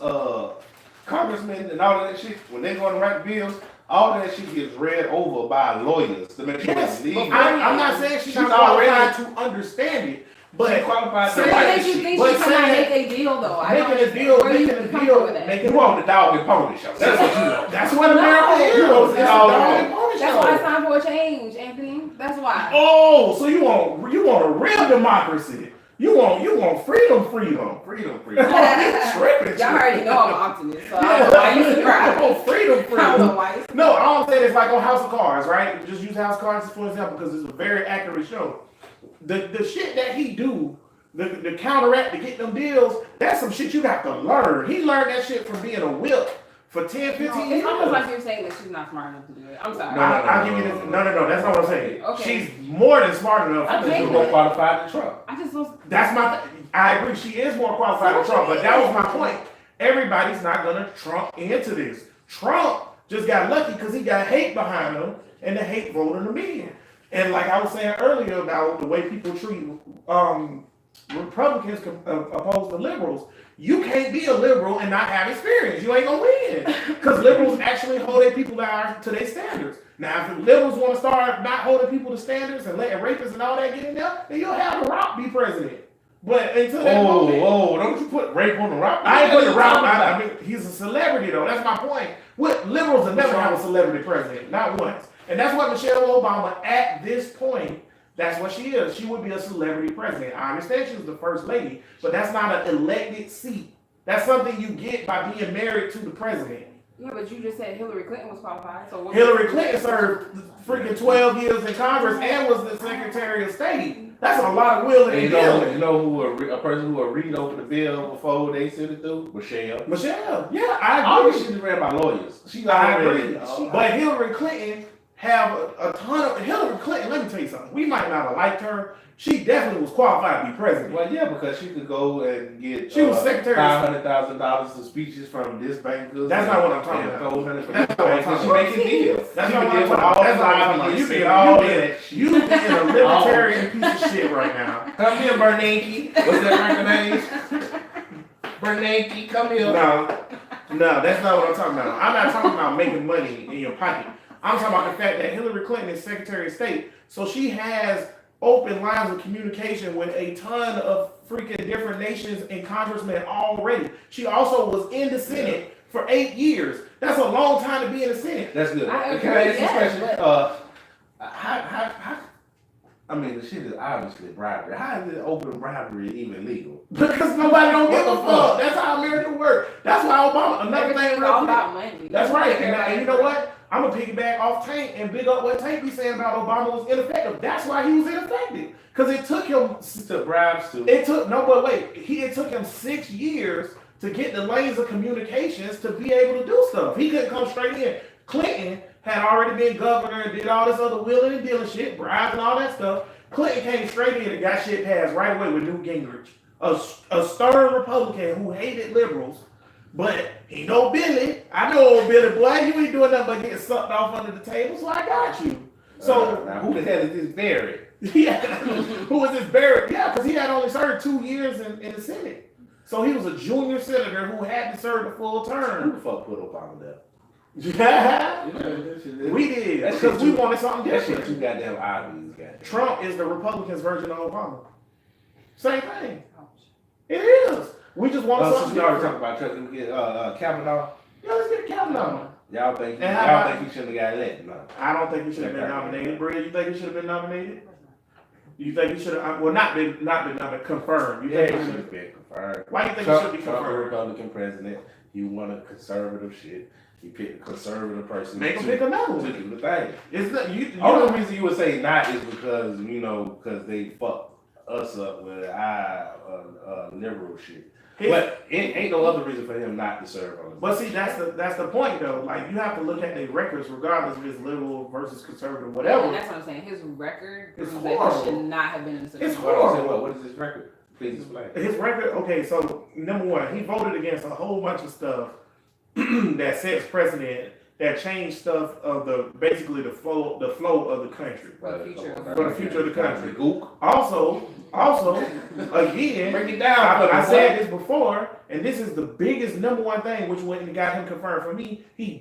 congressmen and all of that shit, when they go to write bills, all of that shit gets read over by lawyers to make sure Yes, it's but legal. I'm not saying she's not already- qualified to understand it. But qualified. Say What like- makes you think but she cannot saying- make a deal though? I don't making a understand. deal, Where you making a come deal, with that? making You want the dog and pony show. That's what you want. That's what America is. No. It's a dog and pony That's show. why it's time for a change, Anthony. That's why. Oh, so you want a real democracy? You want freedom? Freedom. You tripping? Y'all already know I'm an optimist, so I Yeah. don't know why you You surprised. want freedom? I don't know why you surprised. No, all I'm saying is like on House of Cards, right? Just use House of Cards for example because it's a very accurate show. The shit that he do, the counteract to get them deals, that's some shit you have to learn. He learned that shit from being a whip for 10, 15 No, years. it's almost like you're saying that she's not smart enough to do it. I'm sorry. I'll give you this. No, that's not what I'm saying. Okay. She's more than smart enough. I to think do You're it. more qualified than Trump. I just don't. That's my. I agree. She is more qualified than Trump, but that was my point. Everybody's not gonna Trump into this. Trump just got lucky because he got hate behind him, and the hate voted him in. And like I was saying earlier about the way people treat Republicans opposed to liberals, you can't be a liberal and not have experience. You ain't gonna win because liberals actually hold their people down to their standards. Now, if the liberals want to start not holding people to standards and letting rapists and all that get in there, then you'll have The Rock be president. But until that moment, Don't you put rape on the rock? I ain't putting The Rock. I mean, he's a celebrity though. That's my point. What liberals will never have a celebrity president, not once. And that's what Michelle Obama, at this point, that's what she is. She would be a celebrity president. I understand she was the first lady, but that's not an elected seat. That's something you get by being married to the president. Yeah, but you just said Hillary Clinton was qualified. So what Hillary Clinton served freaking 12 years in Congress and was the Secretary of State. That's a lot of willing And and you know dealing. a person who will read over the bill before they send it through? Michelle. Michelle, yeah, I All agree. this shit is ran by lawyers. I agree. But Hillary Clinton have a ton of Hillary Clinton. Let me tell you something. We might not have liked her. She definitely was qualified to be president. Well, yeah, because she could go and get She was Secretary of $500,000 of speeches from this banker. That's not what I'm talking about. $400 from That's this not what I'm banker. She talking making deals. That's She not can what I'm deal talking with about. all That's not what I'm talking about. lobbyists You being and all all in. that. You being a libertarian piece of shit right now. Come here, Bernanke. What's that record name? Bernanke, come here. No, that's not what I'm talking about. I'm not talking about making money in your pocket. I'm talking about the fact that Hillary Clinton is Secretary of State, so she has open lines of communication with a ton of freaking different nations and congressmen already. She also was in the Senate for 8 years. That's a long time to be in the Senate. That's good. I agree, Can I ask you a yes, question? but- How, I mean, the shit is obviously bribery. How is it open bribery even legal? Because nobody don't give a fuck. That's how America works. That's why Obama, another thing Everything's real all quick. about money. That's right. And you know what? I'm going to piggyback off Tank and big up what Tank be saying about Obama was ineffective. That's why he was ineffective. Because it took him, To bribes to. it took him 6 years to get the lanes of communications to be able to do stuff. He couldn't come straight in. Clinton had already been governor and did all this other wheeling and dealing shit, bribes and all that stuff. Clinton came straight in and got shit passed right away with Newt Gingrich, a stern Republican who hated liberals. But he know Billy. I know old Billy, boy. You ain't doing nothing but getting sucked off under the table, so I got you. So, now who the hell is this Barry? yeah, who was this Barrett? Yeah, because he had only served 2 years in the Senate. So he was a junior senator who had to serve the full Who term. the fuck put Obama there? Yeah, That shit- we did. That Because shit we too- wanted something That shit too different. goddamn obvious, goddamn. Trump is the Republicans' version of Obama. Same thing. Ouch. It is. We just want Since something we already different. talked about Trump, can we get Kavanaugh? Yeah, let's get Kavanaugh. Y'all think And how about- he shouldn't have got elected? No. I don't think he should have been nominated. Bria, you think he should have been nominated? You think he should have? Well, not been nominated. Confirmed. You Yeah, think he he should should? have been confirmed. Why do you think Trump, he should be Trump, a confirmed? Republican president, he wanted conservative shit. He picked a conservative person Make him to, pick another to one. do the thing. Is that you? Only reason you would say not is because because they fucked us up with our liberal shit. But it ain't no other reason for him not to serve on the. But see, that's the point though. Like you have to look at the records, regardless if it's liberal versus conservative, And whatever. that's what I'm saying. His record It's proves that he horrible. should not have been in the Supreme It's Court. horrible. What is his record? Please explain. His record. Okay, so number one, he voted against a whole bunch of stuff that sets precedent, that changed stuff of basically the flow of the country. For the future. For the future of the country. Gook. Also, again, Break it down. I said this before, and this is the biggest number one thing which went and got him confirmed for me. He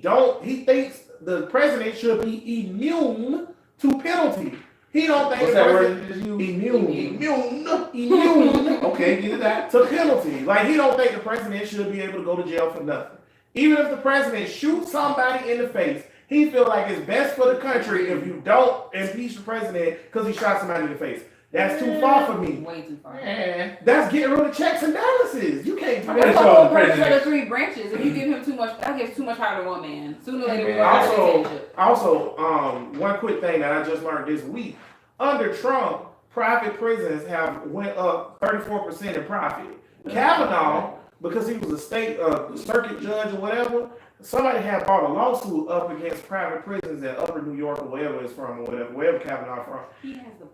thinks the president should be immune to penalty. He don't think What's the that president word you just used? immune Okay, get it out. to penalty. Like he don't think the president should be able to go to jail for nothing. Even if the president shoots somebody in the face, he feel like it's best for the country if you don't impeach the president because he shot somebody in the face. That's too far for me. Way too far. That's getting rid of checks and balances. You can't do That's that. the all whole the purpose of president. the 3 branches. If you give him too much, that gives too much power to one man. Sooner or later, we're gonna have a Also, dictatorship. one quick thing that I just learned this week. Under Trump, private prisons have went up 34% in profit. Kavanaugh, because he was a state circuit judge or whatever, somebody had brought a lawsuit up against private prisons in Upper New York or wherever it's from or wherever Kavanaugh from. He has the.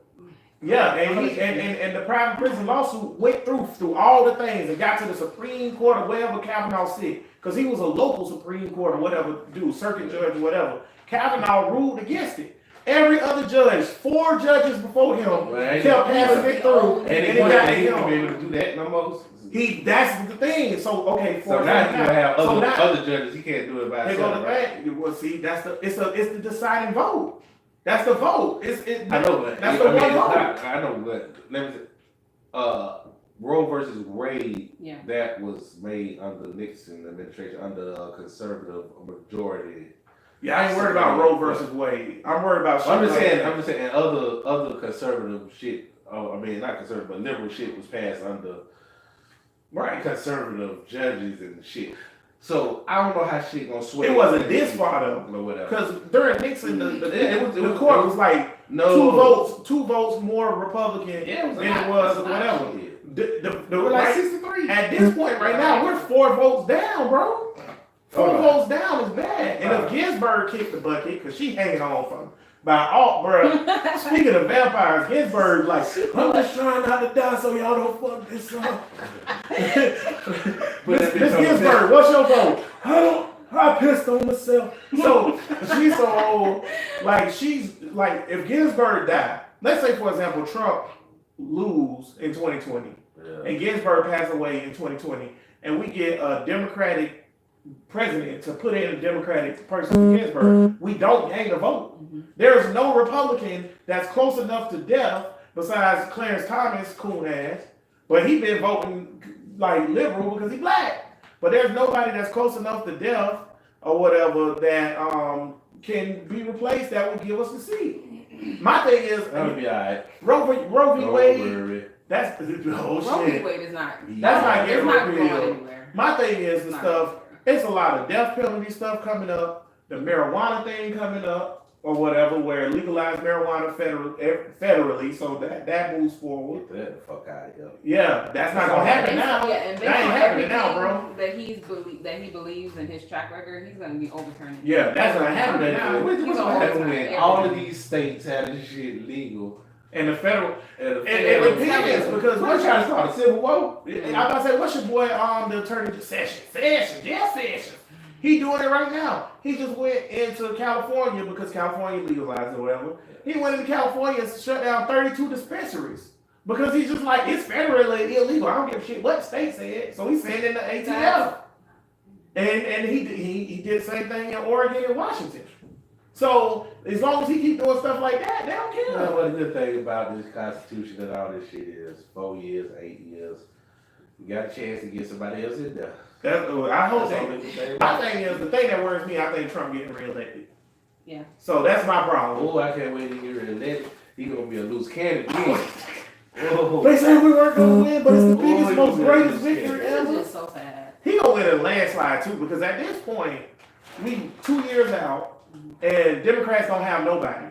Yeah, and the private prison lawsuit went through all the things and got to the Supreme Court or wherever Kavanaugh sit, because he was a local Supreme Court or whatever, circuit judge or whatever. Kavanaugh ruled against it. Every other judge, 4 judges before him, kept passing it through, And and he it got to ain't gonna be him. able to do that no more. That's the thing. So okay, So now you have so now- other judges. He can't do it by They go himself. to Right? that. Well, see, it's the deciding vote. That's the vote. I know, but that's I the mean, one it's vote. not, I know, but let me say, Roe versus Wade, Yeah. that was made under Nixon administration under a conservative majority. Yeah, I ain't worried about Roe versus Wade. I'm worried about. Shit I'm just like saying, that. I'm just saying, other conservative shit. I mean, not conservative, but liberal shit was passed under Right. conservative judges and shit. So I don't know how shit gonna sway. It wasn't this far though, or whatever. because during Nixon, It the was- court was like No, two votes more Republican Yeah, it was than a it lot. was It or was a lot whatever. of shit. The We're like right, 63. at this point right now, we're 4 votes down, bro. 4 Hold on. votes down is bad. And if Ginsburg kicked the bucket, because she hanging on from by all, bro. Speaking of vampires, Ginsburg like, I'm just trying not to die so y'all don't fuck this up. Miss Ginsburg, what's your vote? I pissed on myself. So she's so old. Like she's like, if Ginsburg died, let's say for example Trump lose in 2020, and Ginsburg pass away in 2020, and we get a Democratic president to put in a Democratic person for Ginsburg, we don't gain a vote. There's no Republican that's close enough to death besides Clarence Thomas, coon ass, but he been voting like liberal because he black. But there's nobody that's close enough to death or whatever that can be replaced that would give us the seat. My thing is, That would be alright. Roe v. Wade, Worry. that's oh Roe v. shit. Wade is not. That's not It's getting not going repealed. anywhere. My thing is the It's not. stuff. It's a lot of death penalty stuff coming up. The marijuana thing coming up or whatever, where legalized marijuana federally, so that moves forward. Get that the fuck out of here. Yeah, that's not gonna happen And now. yeah, and based That ain't on happening now, everything bro. that he believes in his track record, he's gonna be overturning. Yeah, that's not happening now. What's He's gonna on happen overtime. when all of these states have this shit legal? And the federal, And the it depends because we're trying to start a civil war. I'm about to say, what's your boy the attorney Sessions? He doing it right now. He just went into California because California legalized or whatever. He went into California and shut down 32 dispensaries because he's just like, it's federally illegal. I don't give a shit what the state said. So he's saying in the ATL. And he did the same thing in Oregon and Washington. So as long as he keep doing stuff like that, they don't care. Well, what the good thing about this Constitution and all this shit is 4 years, 8 years. You got a chance to get somebody else in there. I hope That's all so. the good thing My about it. thing is, the thing that worries me, I think Trump getting reelected. Yeah. So that's my problem. Oh, I can't wait to get reelected. He gonna be a loose cannon again. Oh, They say we weren't gonna win, but it's the Oh, biggest, he most was greatest gonna victory It's ever. just so sad. He gonna win a landslide too, because at this point, we 2 years out, and Democrats don't have nobody.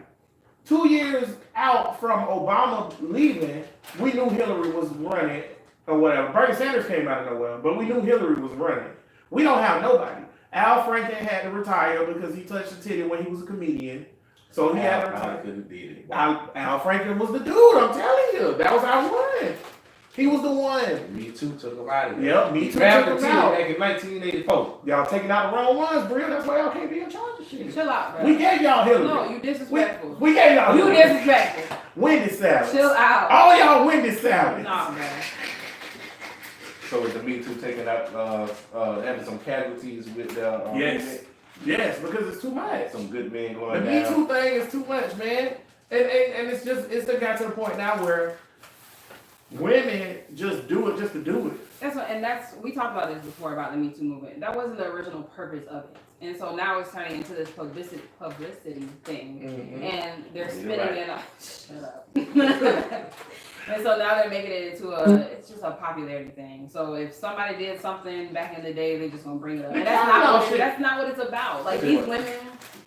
2 years out from Obama leaving, we knew Hillary was running or whatever. Bernie Sanders came out of nowhere, but we knew Hillary was running. We don't have nobody. Al Franken had to retire because he touched a titty when he was a comedian. So he had to I retire. could have did it. Al Franken was the dude, I'm telling you. That was our one. He was the one. Me Too took him out of there. Yep, Me Too Grabbed took the him out. back in 1984. Y'all taking out the wrong ones, Bria. That's why y'all can't be in charge of shit. Chill out, bro. We gave y'all Hillary. No, you disrespectful. We gave y'all You Hillary. disrespectful. Wendy salad. Chill out. All y'all Wendy salad. Nah, bro. So is the Me Too taking out, having some casualties with the Yes. Yes, because it's too much. some good men The going Me down. Too thing is too much, man. And it's just got to the point now where women just do it just to do it. We talked about this before about the Me Too movement. That wasn't the original purpose of it. And so now it's turning into this publicity thing. And they're spinning it up. Shut up. And so now they're making it into it's just a popularity thing. So if somebody did something back in the day, they're just gonna bring it up. And that's not what it's about. Like these women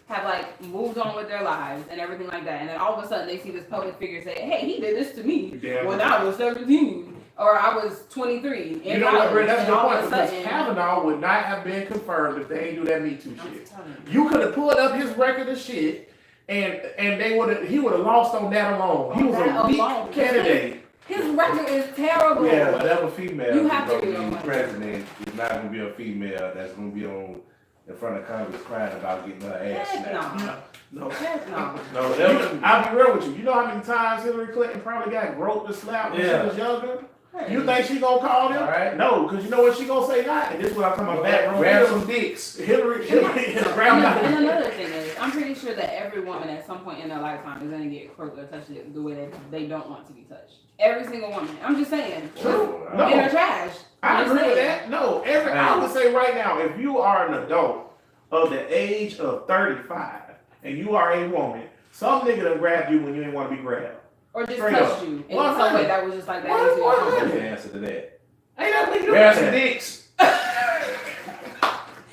have like moved on with their lives and everything like that. And then all of a sudden they see this public figure say, hey, he did this to me when I was 17. Or I was 23. You know what, Brett? That's a good point, because Kavanaugh would not have been confirmed if they ain't do that Me Too shit. You could have pulled up his record of shit, and he would have lost on that alone. He was a weak candidate. His record is terrible. Yeah, whatever female You have to be president is not gonna be a female that's gonna be on in front of Congress crying about getting her ass snatched. No. No. I'll be real with you. You know how many times Hillary Clinton probably got groped and slapped when she was younger? You think she gonna call them? Right. No, because you know what she gonna say now? And this is what I'm talking about back room. Grab some dicks. Hillary and another thing is, I'm pretty sure that every woman at some point in their lifetime is gonna get croaked or touched the way that they don't want to be touched. Every single woman. I'm just saying. True. No. In her trash. I agree with that. No, I would say right now, if you are an adult of the age of 35 and you are a woman, some nigga done grabbed you when you didn't want to be grabbed. Or just touched you in some way that was just like that. What's the answer to that? Ain't that what you Grab some dicks.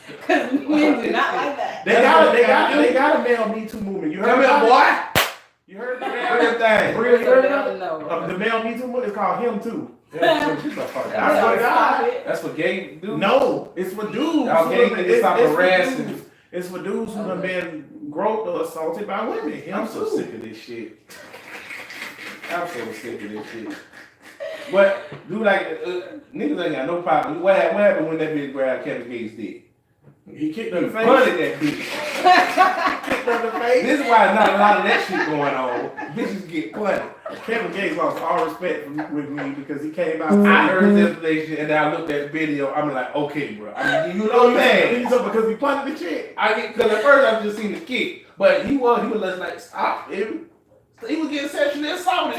Because men do not like that. They got a male Me Too movement. You heard about boy? You heard that thing? Really heard of the male Me Too movement? It's called Him Too. That's for gay dudes? No, it's for dudes. Y'all gay niggas stop harassing. It's for dudes who have been groped or assaulted by women. I'm so sick of this shit. I'm so sick of this shit. But, dude, like, niggas ain't got no problem. What happened when that bitch grabbed Kevin Gates' dick? He kicked her in the face. Punted that bitch. Kicked her in the face. This is why not a lot of that shit going on. Bitches get punted. Kevin Gates lost all respect with me because he came out. I heard this information and then I looked at the video. I'm like, okay, bro. I mean, you know what I'm saying? Because he punted the chick. Because at first I just seen the kick, but he was just like, stop him. He was getting sexually assaulted.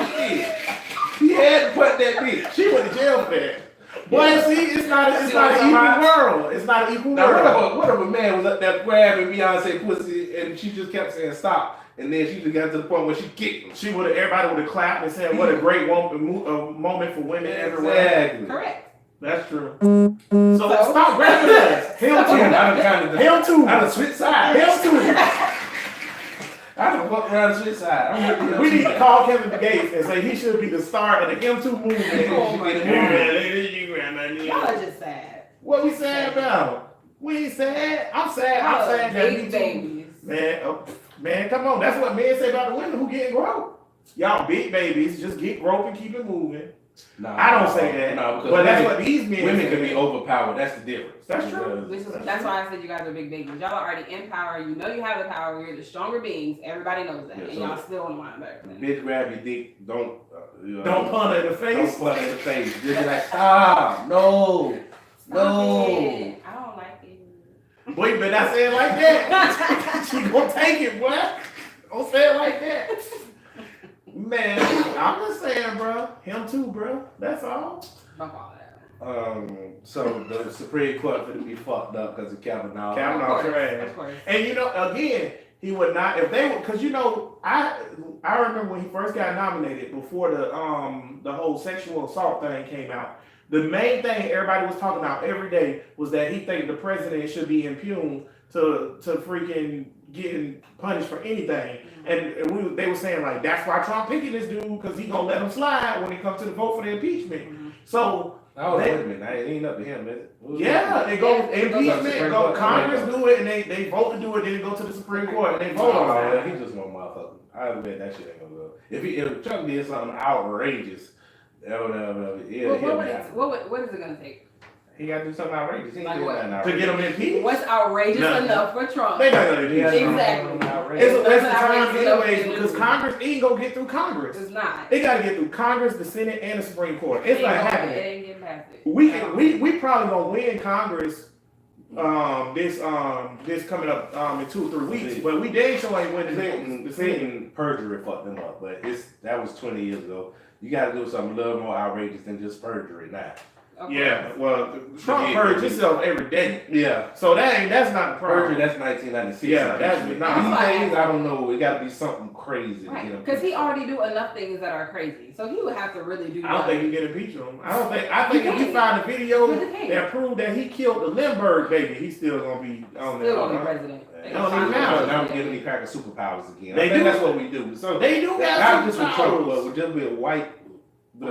He had to put that bitch. She went to jail for that. Boy, see, it's not an equal world. It's not an equal world. What if a man was up there grabbing Beyonce pussy and she just kept saying stop, and then she just got to the point where she kicked him? Everybody would have clapped and said, "What a great moment for women everywhere." Exactly. Correct. That's true. So stop grabbing us. Him too. I done switch sides. Him too. I don't fuck around the switch side. We need to call Kevin Gates and say he should be the star of the M2 movement. Oh my God. Y'all are just sad. What we sad about? We ain't sad. I'm sad. I'm sad that big babies. Man, come on. That's what men say about the women who get groped. Y'all big babies, just get groped and keep it moving. I don't say that. No, because but that's what these men can be overpowered. That's the difference. That's true. That's why I said you guys are big babies. Y'all are already in power. You know you have the power. You're the stronger beings. Everybody knows that. And y'all still want to mind better. Bitch, grab your dick. Don't punt her in the face. Don't punt her in the face. Just be like, stop. No. Stop it. I don't like it. Boy, you better not say it like that. She gonna take it, boy. Don't say it like that. Man, I'm just saying, bro. Him too, bro. That's all. Fuck all that. So the Supreme Court could be fucked up because of Kavanaugh. Kavanaugh trash. And you know, again, he would not if they would, because you know, I remember when he first got nominated before the whole sexual assault thing came out. The main thing everybody was talking about every day was that he think the president should be impugned to freaking getting punished for anything. And they were saying like, that's why Trump picking this dude, because he gonna let him slide when it comes to the vote for the impeachment. So wait a minute, it ain't up to him, is it? They go impeachment, Congress do it, and they vote to do it, then it go to the Supreme Court and they vote on it. He just one motherfucker. I bet that shit ain't gonna go. If Trump did something outrageous, what is it gonna take? He got to do something outrageous. He like to get him impeached? What's outrageous enough for Trump? They not gonna do that. Exactly. It's a waste of time anyways because Congress ain't gonna get through Congress. It's not. They gotta get through Congress, the Senate, and the Supreme Court. It's not happening. It ain't getting past it. We probably gonna win Congress this coming up in 2 or 3 weeks. But we damn sure ain't winning The Clinton perjury fucked them up, but that was 20 years ago. You got to do something a little more outrageous than just perjury now. Okay. Yeah, well, Trump purged himself every day. Yeah. So that's not the problem. Perjury, that's 1996. Yeah, that's These not. days, I don't know. It got to be something crazy. Right, because he already do enough things that are crazy, so he would have to really do. I don't think he can impeach him. I think if He we find a video But the that proved that he killed the Lindbergh baby, he's still gonna be on there. Still gonna be president. They don't even matter. Now we're giving these crackers superpowers again. They I think do. that's what we do. So They do not got just some with Trump, but powers. with just with To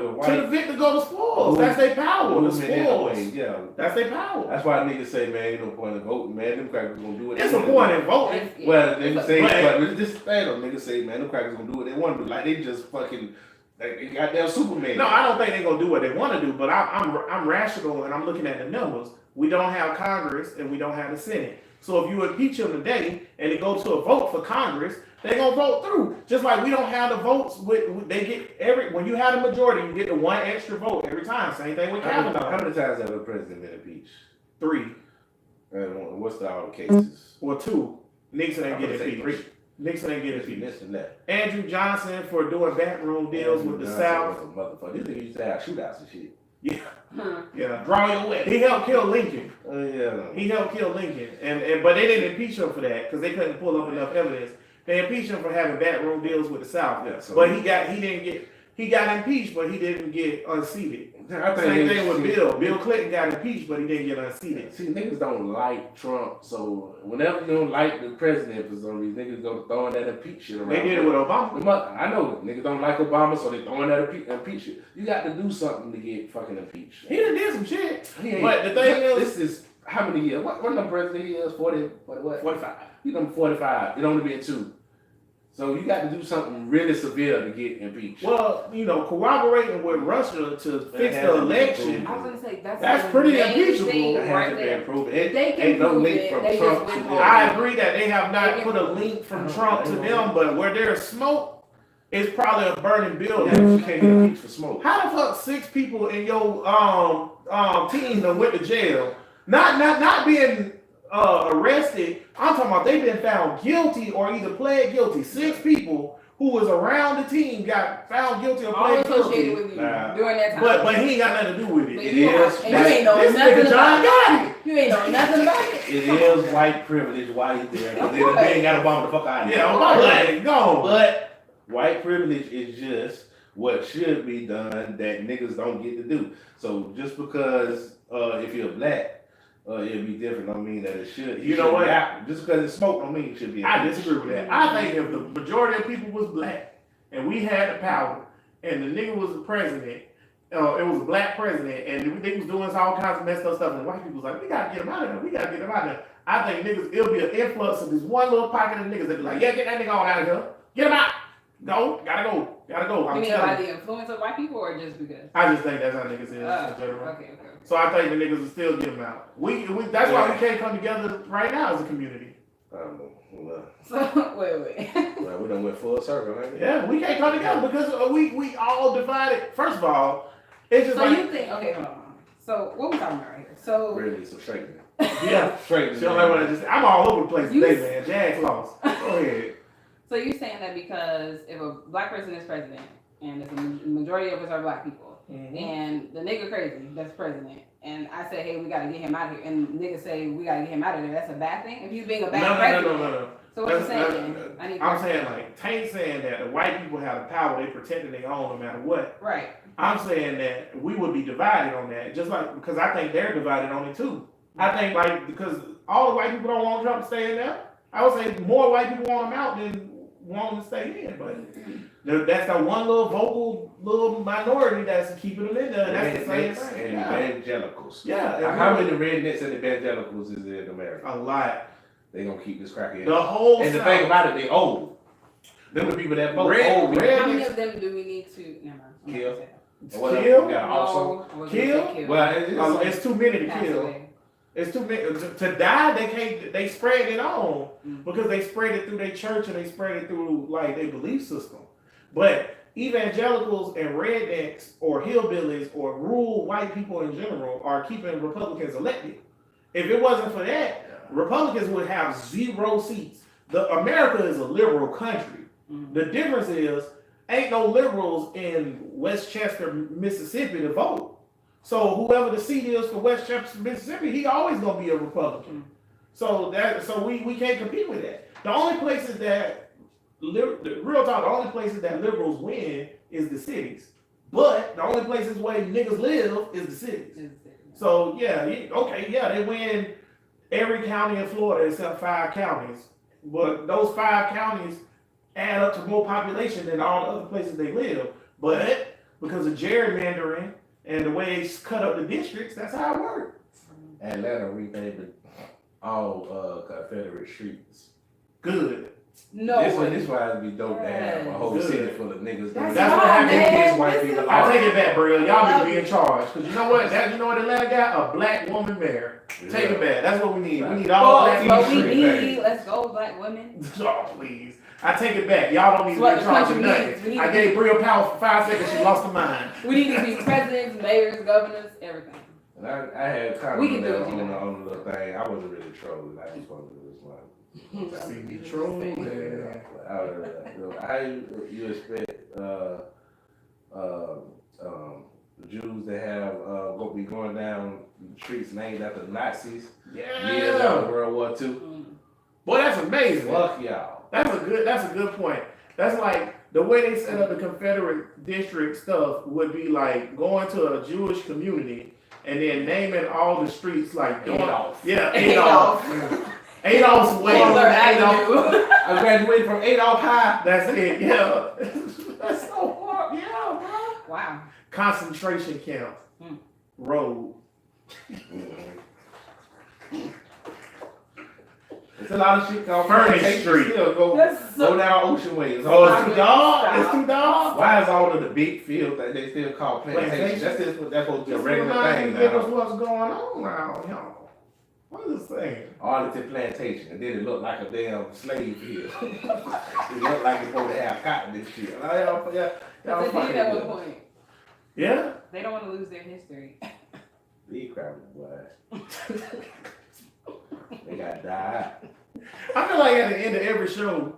the white victor go the spoils. That's their power. The movement spoils. anyway. Yeah. That's their power. That's why niggas say, man, ain't no point in voting, man. Them crackers gonna do what It's they a wanna point do. in voting. Well, they say, But- but it's just stand up. Niggas say, man, them crackers gonna do what they want to do. Like they just fucking, like they goddamn Superman. No, I don't think they're gonna do what they want to do. But I'm rational and I'm looking at the numbers. We don't have Congress and we don't have the Senate. So if you impeach them today and it goes to a vote for Congress, they're gonna vote through. Just like we don't have the votes they get when you have the majority, you get the one extra vote every time. Same thing with How Kavanaugh. many times have a president been impeached? 3 And what's all the cases? or 2. Nixon ain't I'm get gonna say impeached. Nixon ain't get If you impeached. listen to that. Andrew Johnson for doing backroom deals with the South. Motherfucker. These niggas used to have shootouts and shit. Yeah, Draw your way. he helped kill Lincoln. Oh yeah. He helped kill Lincoln, and but they didn't impeach him for that because they couldn't pull up enough evidence. They impeached him for having backroom deals with the South. Yeah, so- But he got impeached, but he didn't get unseated. I think Same thing niggas- with Bill. Bill Clinton got impeached, but he didn't get unseated. See, niggas don't like Trump, so whenever you don't like the president for some reason, niggas go throwing that impeach shit around. They did it with Obama. I know niggas don't like Obama, so they throwing that impeach shit. You got to do something to get fucking impeached. He done did some shit. He ain't- But the thing is, this is how many years? What the president he is? 40 what? 45. He done 45. It only been 2. So you got to do something really severe to get impeached. Well, cooperating with Russia to fix the election. I was gonna say That's the pretty main impeachable. thing That right hasn't been there. proven. They can Ain't no prove link it, from they Trump just to went them. hard. I agree that they have not put a link from Trump to them, but where there's smoke, it's probably a burning building. You can't get impeached for smoke. How the fuck 6 people in your team that went to jail, not being arrested? I'm talking about they've been found guilty or either pled guilty. 6 people who was around the team got found guilty or All pled associated guilty. with you Nah. during that time. But he ain't got nothing to do with But it. It you don't is. have- and you ain't know This nothing nigga John about it. got it. You ain't know nothing about it. It is white privilege, white there. Of They course. ain't got to bomb the fuck out of here. Yeah, I'm go. But white privilege is just what should be done that niggas don't get to do. So just because if you're black, it'll be different. Don't mean that it should. You know what? Just because it's smoke don't mean it should be. I disagree with that. I think if the majority of people was black and we had the power and the nigga was the president, it was a black president and the nigga was doing all kinds of messed up stuff and the white people was like, we gotta get him out of there. We gotta get him out of there. I think niggas, it'll be an influx of this one little pocket of niggas that be like, yeah, get that nigga on out of here. Get him out. Gotta go. You I'm mean by telling you. the influence of white people or just because? I just think that's how niggas is in general. Okay. So I think the niggas will still get him out. That's why we can't come together right now as a community. I don't know. So wait. Well, we done went full circle, right? Yeah, we can't come together because we all divided. First of all, it's just So like you think? Okay, hold on. So what we talking about right here? So Really, some straightening. yeah. Straightening. She don't like what I just. I'm all over the place You- today, man. Jags lost. Go ahead. So you're saying that because if a black person is president and if the majority of us are black people and the nigga crazy that's president and I say, hey, we gotta get him out of here and niggas say we gotta get him out of there, that's a bad thing? If he's being a bad president. No. So what you That's- saying? that's- I need I'm saying like Tank saying that the white people have the power, they protecting their own no matter what. right. I'm saying that we would be divided on that, just like because I think they're divided on it too. I think like because all the white people don't want Trump to stay in there. I would say more white people want him out than want him to stay in, but that's that one little vocal little minority that's keeping them in there. And that's the same Rednecks thing. and Yeah. evangelicals. Yeah, and How we- many rednecks and evangelicals is there in America? A lot. They gonna keep this crack in. The whole And the South. thing about it, they old. Them the people that vote Red- old. red- How many of them do we need to? Never mind. I'm not Kill. gonna say that. Or whatever. Kill? You got also. No, I wasn't Kill? gonna say Well, It's too many to Pass kill. away. It's too many to die. They can't. They spread it on Mm. because they spread it through their church and they spread it through like their belief system. But evangelicals and rednecks or hillbillies or rural white people in general are keeping Republicans elected. If it wasn't for that, Republicans would have 0 seats. America is a liberal country. The difference is, ain't no liberals in Westchester, Mississippi to vote. So whoever the seat is for Westchester, Mississippi, he always gonna be a Republican. So we can't compete with that. The only places that real talk, the only places that liberals win is the cities. But the only places where niggas live is the cities. So they win every county in Florida except 5 counties. But those 5 counties add up to more population than all the other places they live. But because of gerrymandering and the way they cut up the districts, that's how it works. Atlanta renamed all Confederate streets. Good. No. This why it'd be dope to have a whole city full of niggas. That's what happened. happened. White people. I take it back, bro. Y'all need to be in charge. Cause you know what? Atlanta got a black woman mayor. Take it back. That's what we need. We need all black But we people. need, let's go, black women. Oh, please. I take it back. Y'all don't need to be What in the charge of country needs. We nothing. need I to gave Bria Powell for 5 seconds. She lost her mind. We need to be presidents, mayors, governors, everything. And I had kind We of can do it, you know. on the little thing. I wasn't really trolling. I just wanted to do this one. See me trolling. How you expect Jews that have be going down streets named after Nazis years after World War II? Boy, that's amazing. Fuck y'all. That's a good point. That's like the way they set up the Confederate district stuff would be like going to a Jewish community and then naming all the streets like Adolf. Yeah, Adolf. Adolf's way. I graduated from Adolf High. That's it. Yeah. That's so hard. Yeah, bro. Wow. Concentration camp. Road. It's a lot of shit called Furnace Street. Still go down Ocean Way. It's Oh, it's 2 dogs? It's 2 dogs? Why is all of the big fields that they still call plantation? That's supposed to be a regular thing Niggas, now. what's going on around here? What is this thing? Arlington Plantation, and then it looked like a damn slave field. It looked like it's supposed to have cotton and shit. Y'all They did fucking at good. one point. Yeah? They don't want to lose their history. These crap boys. They got died. I feel like at the end of every show,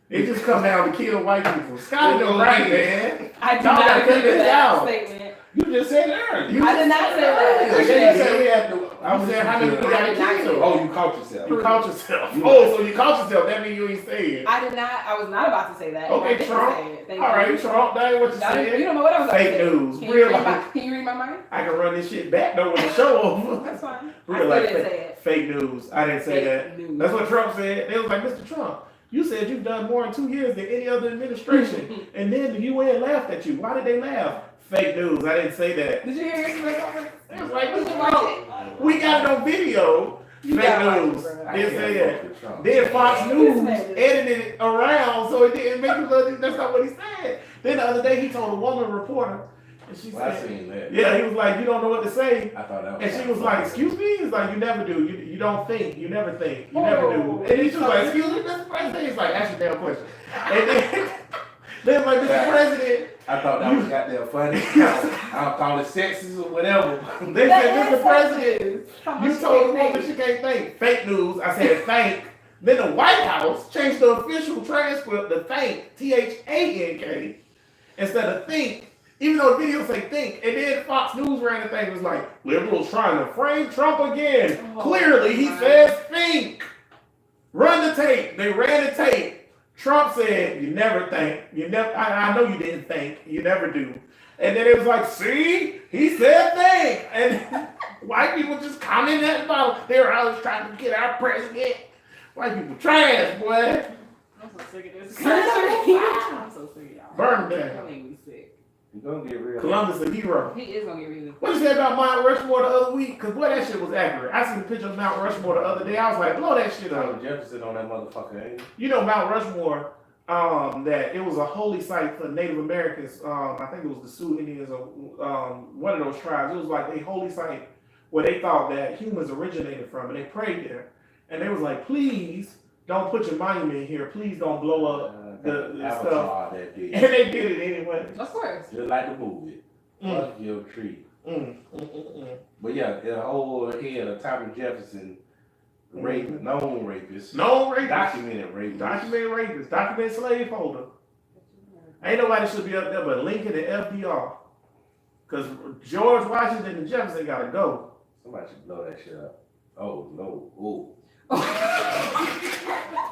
they just come down to kill white people. Scotty don't right, man. I do Y'all not gotta agree cut with this that out. statement. You just said it earlier. I did not say that. You said we had to. I was saying how many people got killed. Oh, you caught yourself. You caught yourself. Oh, so you caught yourself. That means you ain't saying. I did not. I was not about to say that. I Okay, didn't Trump. say it. Thank All right, you. Trump. That ain't what you No, said. you don't know what I was about to Fake say. news. Can you Real read life. can you read my mind? I can run this shit back though when the show over. That's fine. Real I still life. didn't say it. Fake news. I didn't say that. Fake news. That's what Trump said. They was like, Mr. Trump, you said you've done more in 2 years than any other administration. And then the UN laughed at you. Why did they laugh? Fake news. I didn't say that. Did you hear his record? It was like, Did Mr. you watch Trump, it? we got it on video. You Fake gotta watch it, news. bro. Didn't say that. Trump. Then Fox News This man is- edited it around so it didn't make you look. That's not what he said. Then the other day he told a woman reporter, and she Well, I said, seen that. yeah, he was like, you don't know what to say. I thought that was. And she was like, excuse me? He's like, you never do. You don't think. You never think. You never do. And then she was like, excuse me, Mr. President? He's like, ask your damn question. And then like, Mr. President, I thought that was goddamn funny. I'll call it sexist or whatever. they said, Mr. President, How you much told the they woman she can't think. Fake news. I said thank. Then the White House changed the official transcript to thank, THANK, instead of think. Even though the video say think, and then Fox News ran the thing, it was like, liberals trying to frame Trump again. Oh, Clearly, he my. says think. Run the tape. They ran the tape. Trump said, you never think. You never. I know you didn't think. You never do. And then it was like, see, he said think. And white people just commenting at the bottom. They were always trying to get our president. White people trash, boy. I'm so sick of this country. I'm so sick of y'all. Burn them down. That made me sick. You're gonna get real. Columbus a hero. He is gonna get rid of What you say about Mount Rushmore the other week? Because, boy, that shit was accurate. I seen the picture of Mount Rushmore the other day. I was like, blow that shit up. Thomas Jefferson on that motherfucker, ain't he? You know, Mount Rushmore, that it was a holy site for Native Americans. I think it was the Sioux Indians or one of those tribes. It was like a holy site where they thought that humans originated from, and they prayed there. And they was like, please don't put your monument here. Please don't blow up the Avatar stuff. that did. And they did it anyway. Of course. Just like the movie. Mm. Fuck your tree. But yeah, the whole head of Thomas Jefferson, known rapist, documented rapist, documented slaveholder. Ain't nobody should be up there but Lincoln and FDR. Cause George Washington and Jefferson gotta go. Somebody should blow that shit up. Oh no! Ooh.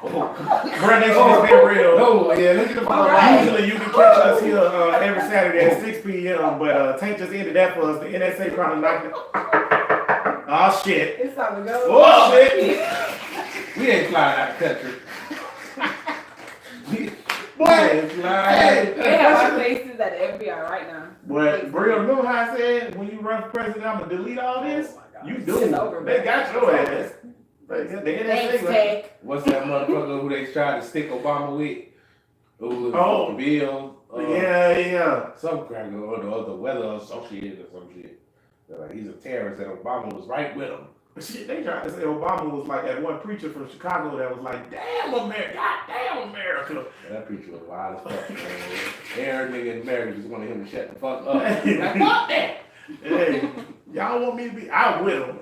Brand next to been real. No, yeah, look at the Right. Usually you can catch us here every Saturday at 6 p.m. But Tank just ended that for us. The NSA probably knocked it. Oh shit. It's time to go. Oh shit. We ain't flying out the country. Boy, They have our faces at the FBI right now. But Bria, remember how I said when you run for president, I'm gonna delete all this? You do. It's over, They man. got your ass. The NSA. Thanks, Tech. What's that motherfucker who they tried to stick Obama with? Who was Oh. Bill? Yeah. Some cracker or the weather associated or some shit. They're like, he's a terrorist and Obama was right with him. Shit, they tried to say Obama was like that one preacher from Chicago that was like, damn America, goddamn America. That preacher was wild as fuck, man. Every nigga in America just wanted him to shut the fuck up. Like, fuck that! Hey, y'all want me to be? I'm with him.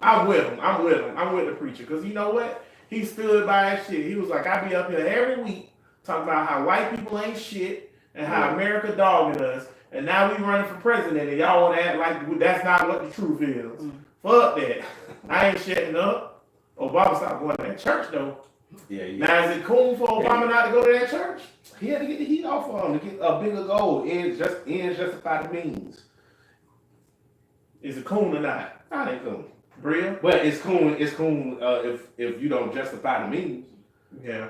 I'm with the preacher. Cause you know what? He stood by his shit. He was like, I be up here every week talking about how white people ain't shit and how America dogging us. And now we running for president and y'all want to act like that's not what the truth is. Fuck that. I ain't shutting up. Obama stopped going to that church though. Yeah. Now is it cool for Obama not to go to that church? He had to get the heat off on him to get a bigger goal. Ends justify the means. Is it cool or not? That ain't cool. Bria? But it's cool. If you don't justify the means. Yeah.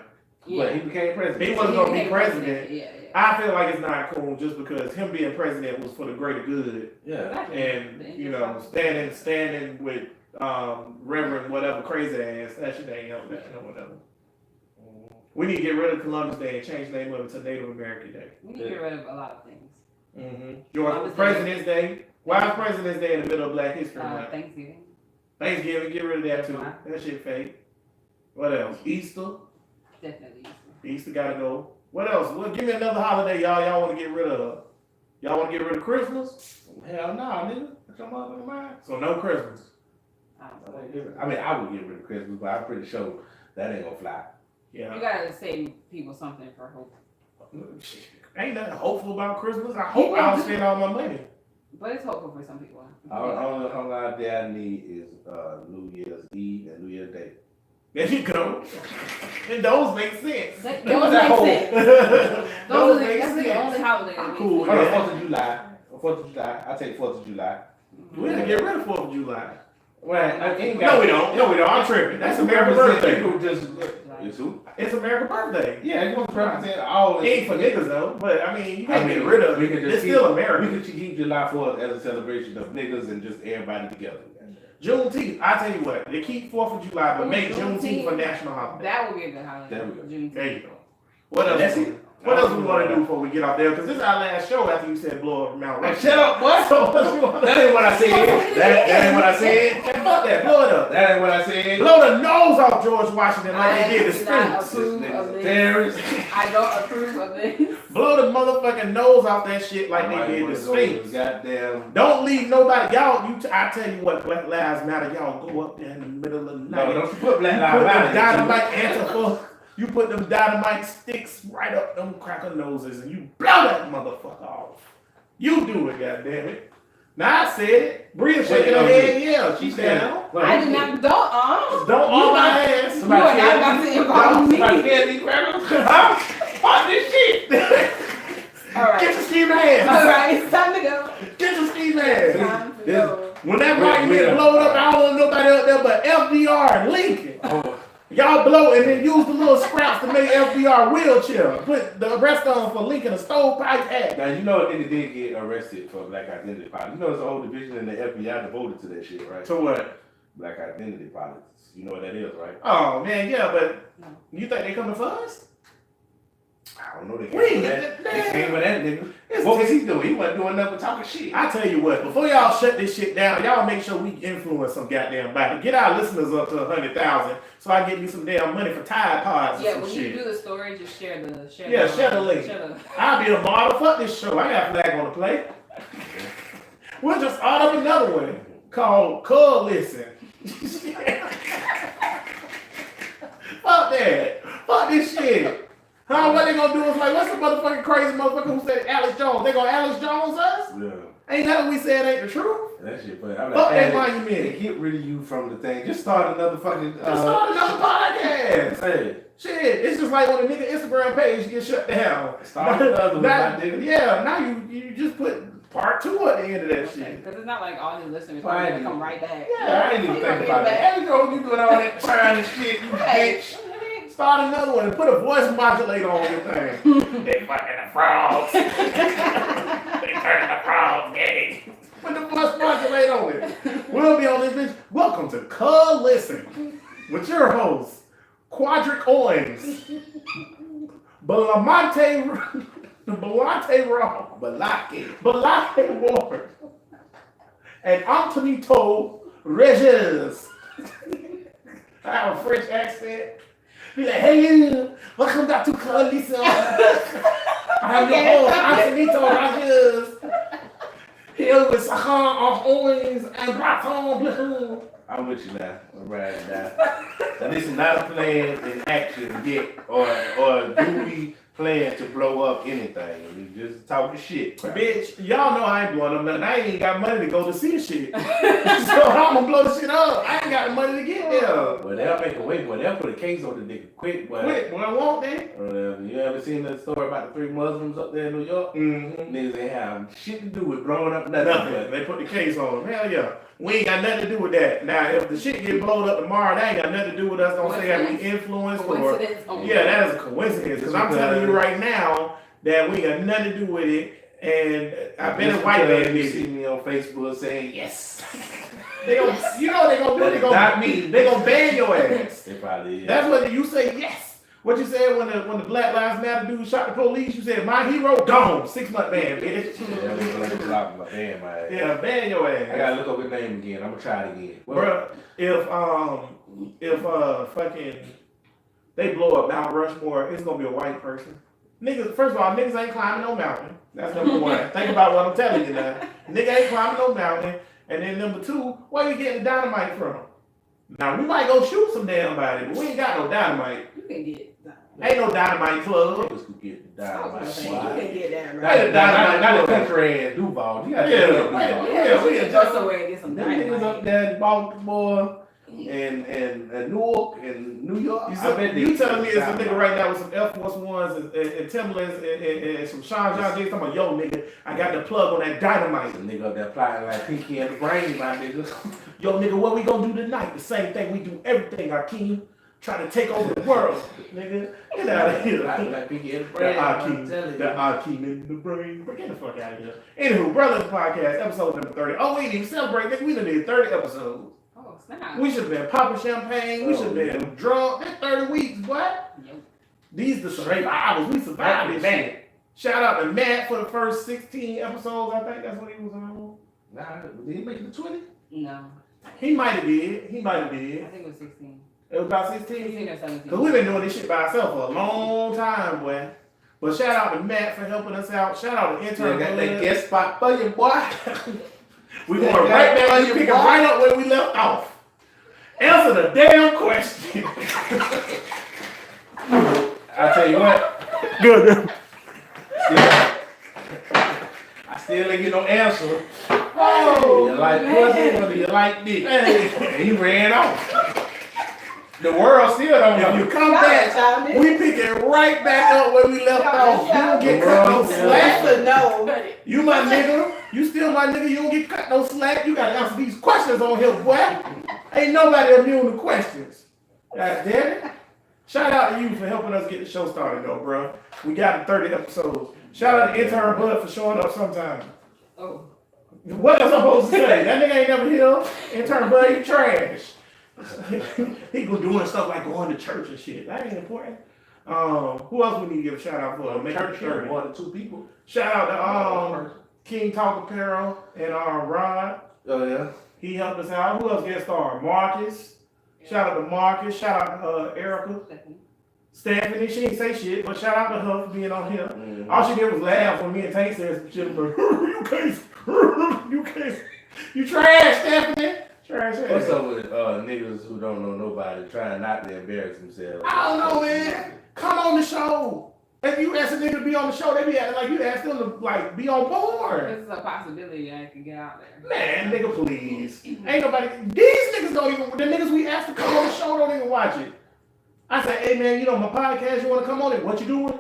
But he became president. He wasn't gonna be president. Yeah. I feel like it's not cool just because him being president was for the greater good. Yeah. And you know, standing with Reverend whatever crazy ass, that shit ain't help that or whatever. We need to get rid of Columbus Day and change the name of it to Native American Day. We need to get rid of a lot of things. George, President's Day. Why is President's Day in the middle of Black History Month? Thanksgiving. Thanksgiving, get rid of that too. That shit fake. What else? Easter. Definitely. Easter gotta go. What else? Well, give me another holiday y'all want to get rid of. Y'all want to get rid of Christmas? Hell no, nigga. That's your motherfucking mind. So no Christmas. I mean, I would get rid of Christmas, but I'm pretty sure that ain't gonna fly. Yeah. You gotta save people something for hope. Ain't nothing hopeful about Christmas. I hope I don't spend all my money. But it's hopeful for some people. All I dare need is New Year's Eve and New Year's Day. There you go. And those make sense. Those make sense. Those make That's the only sense. holiday. I'm cool with On the that. 4th of July. 4th of July. I take 4th of July. We have to get rid of 4th of July. Well, No, we don't. I'm tripping. That's America's birthday. People just, it's who? It's America's birthday. Yeah, it's gonna represent all. It ain't for niggas though, but I mean, you can't get rid of it. It's still America. We could keep July 4th as a celebration of niggas and just everybody together. Juneteenth, I tell you what, they keep 4th of July, but make Juneteenth a national holiday. That would be a good holiday. There we go. Juneteenth. There you go. What else? That's it. What else we want to do before we get off there? Because this is our last show after you said blow up Mount Rushmore. Shut up, boy. So what you want to That ain't what I said. That ain't what I said. Fuck that. Blow it up. That ain't what I said. Blow the nose off George Washington like they did the I do not Sphinx. approve This of nigga's a this. terrorist. I don't approve of this. Blow the motherfucking nose off that shit like they did the Sphinx. Goddamn. Don't leave nobody. Y'all, I tell you what, Black Lives Matter. Y'all go up there in the middle of the night. No, don't you put Black You Lives put Matter. them dynamite Antifa. You put them dynamite sticks right up them cracker noses and you blow that motherfucker off. You do it, goddammit. Now I said it. Bria shaking her head. Yeah, she's down. I did not. Don't. Don't on my ass. You are not about to involve me. Somebody scared these crackers? Huh? Fuck this shit. All right. Get your scheme ass. All right. It's time to go. Get your scheme ass. Time to go. When that rocket get blown up, I don't want nobody up there but FDR and Lincoln. Oh. Y'all blow and then use the little scraps to make FDR wheelchair. Put the rest on for Lincoln a stovepipe hat. Now, you know they did get arrested for Black Identity Politics. You know there's a whole division in the FBI devoted to that shit, right? To what? Black Identity Politics. You know what that is, right? Oh man, yeah, but you think they coming for us? I don't know. They We came with that. They came with that nigga. It's What was he doing? He wasn't doing nothing but talking shit. I tell you what, before y'all shut this shit down, y'all make sure we influence some goddamn body. Get our listeners up to 100,000 so I get me some damn money for Tide Pods Yeah, and some when shit. you do the story, just share the Share the link. I'll be a model. Fuck this show. I got flag on the plate. We'll just start up another one called Cub Listen. Fuck that. Fuck this shit. Huh? What they gonna do is like, what's the motherfucking crazy motherfucker who said Alex Jones? They gonna Alex Jones us? Yeah. Ain't that what we said ain't the truth? That shit, but I'm Fuck that like, monument. get rid of you from the thing. Just start another fucking. Just start another podcast. Hey, Shit, it's just like when a nigga Instagram page gets shut down. start another one, Now- my nigga. Yeah, now you just put part 2 at the end of that shit. Because it's not like all his listeners Why are ain't gonna you- come right back. Yeah, I ain't even He think gonna about get that. Hey, girl, you doing all that trying and shit, you bitch. Start another one and put a voice modulator on your thing. They fucking the frogs. They turning the frogs gay. Put the voice modulator on it. We'll be on this bitch. Welcome to Cub Listen with your host, Quadric Owens, Belamante Raw, Balake Ward, and Antonito Regis. I have a French accent. Be like, hey, welcome back to Cub Listen. I am your host, Antonito Regis. Here with Sahan Owens and Braton Blue. I'm with you now. I'm riding now. Now this is not a plan in action yet, or do we plan to blow up anything? We just talking shit. Crap. Bitch, y'all know I ain't blowing up nothing. I ain't got money to go to see shit. So I'm gonna blow the shit up. I ain't got the money to get there. But they'll make a way, but they'll put a case on the nigga quick. But Quit, when I want that. you ever seen that story about the 3 Muslims up there in New York? Mm-hmm. Niggas ain't have shit to do with blowing up nothing. Nothing. They put the case on them. Hell yeah. We ain't got nothing to do with that. Now, if the shit get blown up tomorrow, that ain't got nothing to do with us. Don't say that we influenced or. Coincidence only. Yeah, that is a coincidence. Because I'm telling you right now that we got nothing to do with it. And I bet a white man you did see it. me on Facebook saying yes. They gonna, you know what they gonna do? They gonna, Not me. They gonna ban your ass. They probably is. That's what you say. Yes. What you said when the Black Lives Matter dude shot the police? You said my hero gone. 6-month ban, bitch. Yeah, we gonna block my damn my ass. Yeah, ban your ass. I gotta look up his name again. I'm gonna try it again. Well, Bruh, if fucking they blow up Mount Rushmore, it's gonna be a white person. Niggas, first of all, niggas ain't climbing no mountain. That's number one. Think about what I'm telling you now. Nigga ain't climbing no mountain. And then number 2, where you getting the dynamite from? Now we might go shoot some damn body, but we ain't got no dynamite. You can get Ain't no dynamite club. niggas could get the dynamite. You Why? can get that Hey, right. the dynamite Not the club. country ass Duval. You gotta Yeah, get Duval. yeah, we can go somewhere and get some Them niggas up dynamite. there in Baltimore and Newark and New York. You telling me it's a nigga right now with some Air Force Ones and Timberlands and some Sean John J's talking about, yo nigga, I got the plug on that dynamite. The nigga up there plotting like Pinky and the Brain, my nigga. Yo nigga, what we gonna do tonight? The same thing we do everything, Akeem. Trying to take over the world, nigga. Get out of here. Like Pinky and the The Brain, I'm Akeem, telling the you. Akeem in the brain. Get the fuck out of here. Anywho, Brothers Podcast, episode number 30. Oh, we didn't even celebrate, nigga. We done did 30 episodes. Oh, snap. We should have been popping champagne. We should have been drunk. That's 30 weeks, boy. Yo. These the survivors. We survived it, man. Shout out to Matt for the first 16 episodes. I think that's what he was on. Nah, did he make it to 20? No, He might have did. He might have I did. think it was 16. It was about 16 16. or 17. Because we've been doing this shit by ourselves for a long time, boy. But shout out to Matt for helping us out. Shout out to intern. Got that Bud. guest spot for you, boy. We going right back. We picking right up where we left off. Answer the damn question. I tell you what, Good. I still ain't get no answer. Oh, You like pussy or do you like dick? hey. And he ran off. The world still don't If know. you come back, we picking right back up where we left off. You don't get cut no slack. no. You my nigga. You still my nigga. You don't get cut no slack. You gotta answer these questions on here, boy. Ain't nobody immune to questions. God damn it. Shout out to you for helping us get the show started, though, bro. We got 30 episodes. Shout out to intern Bud for showing up sometime. Oh. What am I supposed to say? That nigga ain't never here. Intern Bud, you trash. He go doing stuff like going to church and shit. That ain't important. Who else we need to give a shout out for? Make it Church here, 30. 1 or 2 people. Shout out to King Talk Apparel and Rod. Oh yeah. He helped us out. Who else guest star? Marcus. Shout out to Marcus. Shout out to Erica. Stephanie. She didn't say shit, but shout out to her for being on here. Mm-hmm. All she did was laugh when me and Tank said some shit. Like, you can't You can't. You trash, Stephanie. Trash. What's up with niggas who don't know nobody trying not to embarrass themselves? I don't know, man. Come on the show. If you ask a nigga to be on the show, they be acting like you asked them to like be on porn. This is a possibility I could get out there. Man, nigga, please. Ain't nobody. These niggas don't even. The niggas we asked to come on the show don't even watch it. I say, hey man, you know my podcast. You want to come on it? What you doing?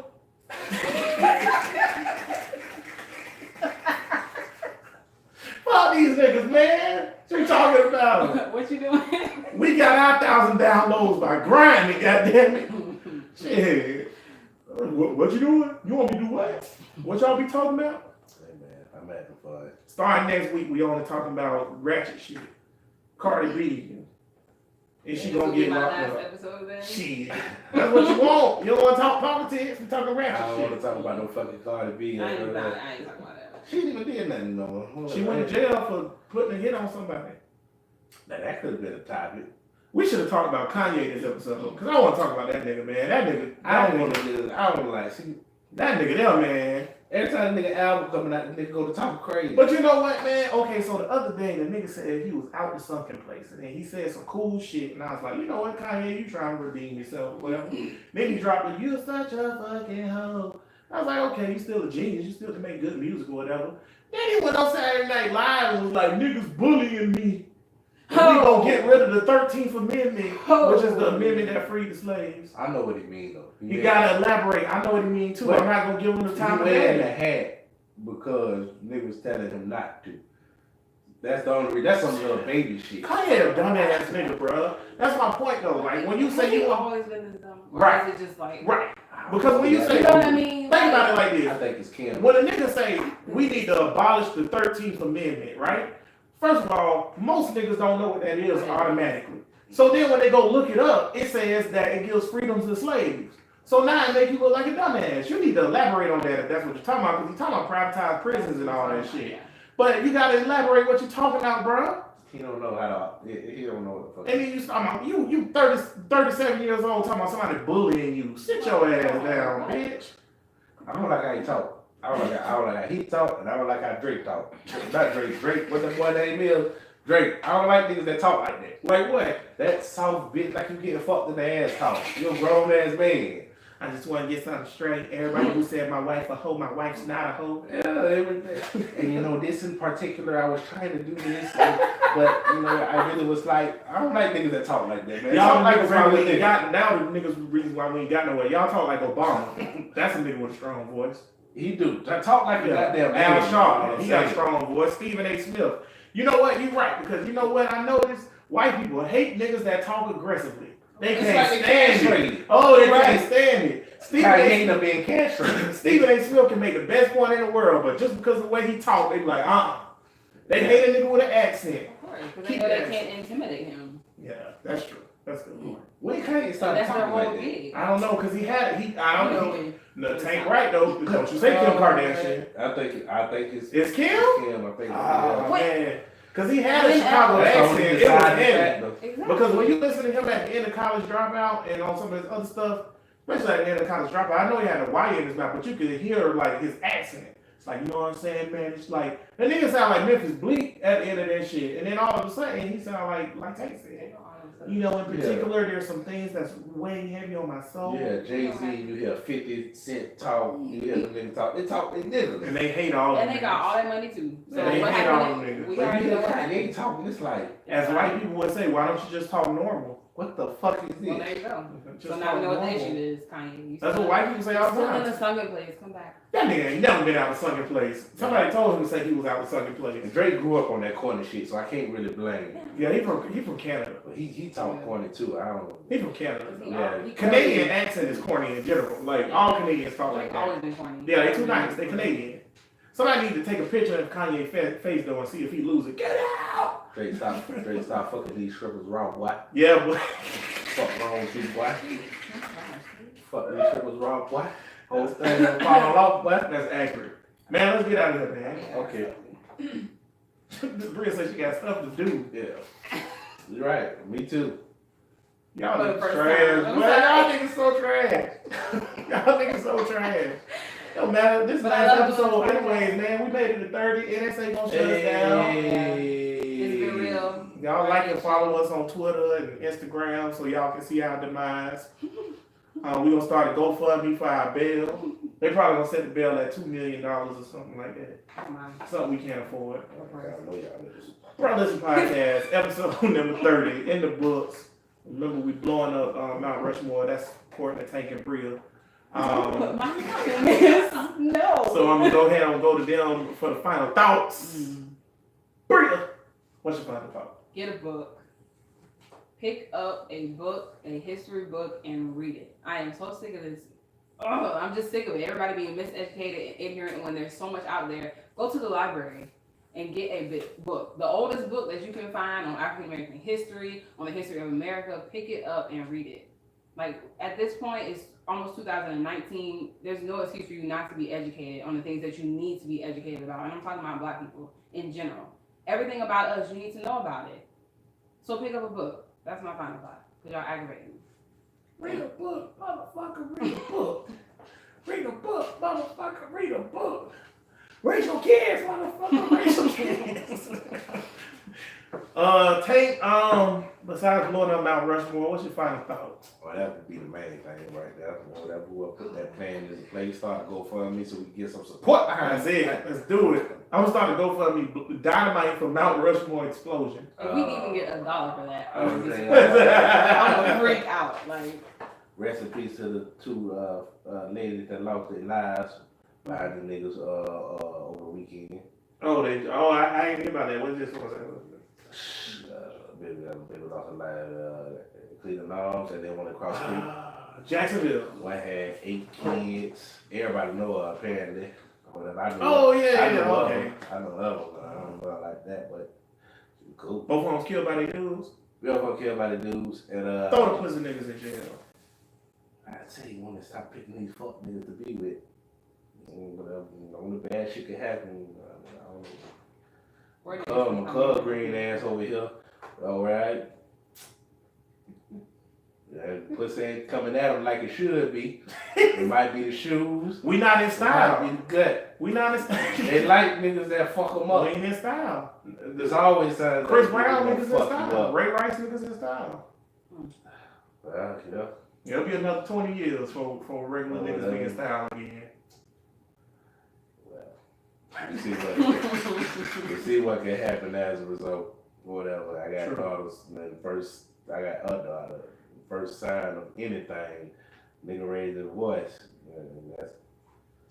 Fuck these niggas, man. What you talking about? What you doing? We got our 1,000 downloads by grinding, goddammit. Shit. What you doing? You want me to do what? What y'all be talking about? Hey man, I'm having fun. Starting next week, we only talking about ratchet shit. Cardi B. And she gonna get my locked last up. episode then? Shit. That's what you want. You don't want to talk politics. We talking I ratchet don't want to shit. talk about no fucking Cardi B. I ain't talking about that. She didn't even did nothing no more. She went to jail for putting a hit on somebody. Now, that could have been a topic. We should have talked about Kanye this episode. Because I want to talk about that nigga, man. That nigga. I don't want to. I don't like. See, That nigga there, man. every time the nigga album coming out, the nigga go to talking crazy. But you know what, man? Okay, so the other day, the nigga said he was out the sunken place. And then he said some cool shit. And I was like, you know what, Kanye, you trying to redeem yourself. Well, then he dropped it, you're such a fucking hoe. I was like, okay, you still a genius. You still can make good music or whatever. Then he went on Saturday Night Live and was like, niggas bullying me. And we gonna get rid of the 13th Amendment, which is the amendment that freed the slaves. I know what he mean though. You gotta elaborate. I know what he mean too. But I'm not gonna give him the time He of wearing the day. hat because niggas telling him not to. That's the only reason. That's some little baby shit. Kanye a dumbass nigga, bro. That's my point though. Like when you say Has he you want, always been this dumb? Or Right. is it just like right? Because when you say, you know what I mean? think about it like I this. think it's Kim. When a nigga say we need to abolish the 13th Amendment, right? First of all, most niggas don't know what that is automatically. So then when they go look it up, it says that it gives freedom to slaves. So now it make you look like a dumbass. You need to elaborate on that if that's what you're talking about, because you're talking about privatized prisons and all that shit. But you gotta elaborate what you're talking about, bro. He don't know how to. He don't know what the fuck. And then you talking about you 37 years old talking about somebody bullying you. Sit your ass down, bitch. I don't like how he talk. I don't like how he talk, and I don't like how Drake talk. Not Drake. Drake, what the boy name is? Drake. I don't like niggas that talk like that. Like what? That soft bitch like you getting fucked in the ass talk. You a grown ass man. I just want to get something straight. Everybody who said my wife a hoe, my wife's not a hoe. Yeah, everything. And you know, this in particular, I was trying to do this, but you know, I really was like, I don't like niggas that talk like that, man. Y'all Talk niggas why we regular ain't got now the niggas reason why we ain't got nowhere. Y'all talk like Obama. That's a nigga with a strong voice. He do. Talk like a goddamn Al man. Sharpton. He got a strong voice. Stephen A. Smith. You know what? You're right, because you know what I noticed? White people hate niggas that talk aggressively. They It's can't like they stand it. castrated. Oh, they Right. can't stand it. I hate them being castrated. Stephen A. Smith can make the best point in the world, but just because of the way he talk, they be like, They hate a nigga with an accent. Of course, because Keep they know that. they can't intimidate him. Yeah, that's true. That's good. When Kanye So started that's their talking whole like that? gig. I don't know, because I don't know. Really. No, Tank right though. Don't you say Kim Kardashian. I think it's It's Kim? Kim. I think it's Oh, Wait. man. Because he had a When Chicago That's the accent. only It was deciding heavy. factor. Exactly. Because when you listen to him at the end of College Dropout and on some of his other stuff, especially at the end of College Dropout, I know he had a Y in his mouth, but you could hear like his accent. It's like, you know what I'm saying, man? It's like, that nigga sound like Memphis Bleak at the end of that shit. And then all of a sudden, he sound like Tank said. You know, in particular, there's some things that's weighing heavy on my soul. Yeah, Jay-Z, you hear 50 Cent talk, you hear them niggas talk, they niggas. And they hate all of And them. they got all that money too. So Yeah, they what hate all happened? them niggas. We But already you know hear what Kanye happened. talking, it's like, As white people would say, why don't you just talk normal? what the fuck is Well, this? there you go. Just So now talk we know what the normal. issue is, Kanye. You That's still- what white people say all the Still in the time. sunken place. Come back. That nigga ain't never been out of sunken place. Somebody told him to say he was out of sunken place. And Drake grew up on that corny shit, so I can't really blame him. Yeah, he from Canada. But he talk corny too, I don't know. He from Canada. Yeah. Canadian accent is corny in general. Like all Canadians talk like Like that. always been corny. Yeah, they too nice. They Canadian. Somebody need to take a picture of Kanye face though and see if he lose it. Get out! Drake stop fucking these strippers wrong, boy. Yeah, but Fuck wrong with you, boy. Fuck these strippers wrong, boy. Whole thing done falling off, boy. that's accurate. Man, let's get out of here, man. Okay, Bria said she got stuff to do. yeah. You're right, me too. Y'all For the niggas first trash. time. Man, y'all niggas so trash. Y'all niggas so trash. Don't matter. This is But I last love episode doing this anyways, man. We made it to 30. NSA gonna shut us down. It's been real. Y'all like and follow us on Twitter and Instagram so y'all can see our demise. We gonna start a GoFundMe for our bail. They probably gonna set the bail at $2 million or something like that. Come on. Something we can't afford. I know y'all niggas. Bro, Listen Podcast, episode number 30, in the books. Remember, we blowing up Mount Rushmore. That's Courtney, Tank, and Bria. But my comments, no. So I'm gonna go ahead and go to them for the final thoughts. Bria, what's your final thought? Get a book. Pick up a book, a history book, and read it. I am so sick of this. Oh, I'm just sick of it. Everybody being miseducated and ignorant when there's so much out there. Go to the library and get a book. The oldest book that you can find on African American history, on the history of America, pick it up and read it. Like, at this point, it's almost 2019. There's no excuse for you not to be educated on the things that you need to be educated about. And I'm talking about Black people in general. Everything about us, you need to know about it. So pick up a book. That's my final thought. Because y'all aggravating me. Read a book, motherfucker, read a book. Read a book, motherfucker, read a book. Raise your kids, motherfucker, raise your kids. Tank, besides blowing up Mount Rushmore, what's your final thought? Well, that would be the main thing right there. Whatever we'll put that plan into place, start to GoFundMe so we can get some support behind That's it. Let's do it. I'm gonna start to GoFundMe dynamite for Mount Rushmore explosion. If we can even get $1 for that, I I'm was saying, gonna freak out. Like, rest in peace to the two ladies that lost their lives by the niggas over the weekend. I ain't think about that. What's this one? Baby lost her life Cleveland Arms, and then one across the street. Jacksonville. One had 8 kids. Everybody know her apparently. But I know, Oh, yeah, I know okay. of her. I know of her. I don't know her like that, but cool. Both of them killed by their dudes. We all gonna care about the dudes and Throw the pussy niggas in jail. I tell you, want to stop picking these fuck niggas to be with. Whatever, only bad shit can happen. I don't know. McCall green ass over here. All right. Yeah, pussy ain't coming at him like it should be. It might be the shoes. We not in It might style. be the gut. We not in style. They like niggas that fuck them We up. ain't in style. There's always signs Chris that Brown niggas niggas in gonna fuck you style. up. Ray Rice niggas in style. Well, yeah. It'll be another 20 years for regular niggas being in style again. You see what can happen as a result. Whatever. I got daughters, and I got a daughter. First sign of anything, nigga raise his voice. And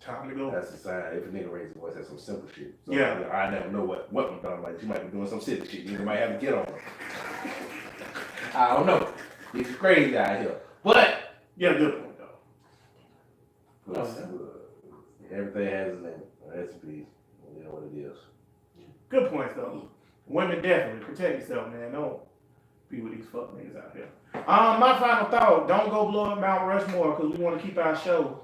Time to go. that's a sign. If a nigga raises his voice, that's some simple shit. So, Yeah. you know, I never know what I'm talking about. You might be doing some silly shit. You might have to get on her. I don't know. It's crazy out here. But Yeah, good point though. everything has a limit. That's a piece. You know what it is. Good points though. Women definitely protect yourself, man. Don't be with these fuck niggas out here. My final thought: don't go blow up Mount Rushmore because we want to keep our show.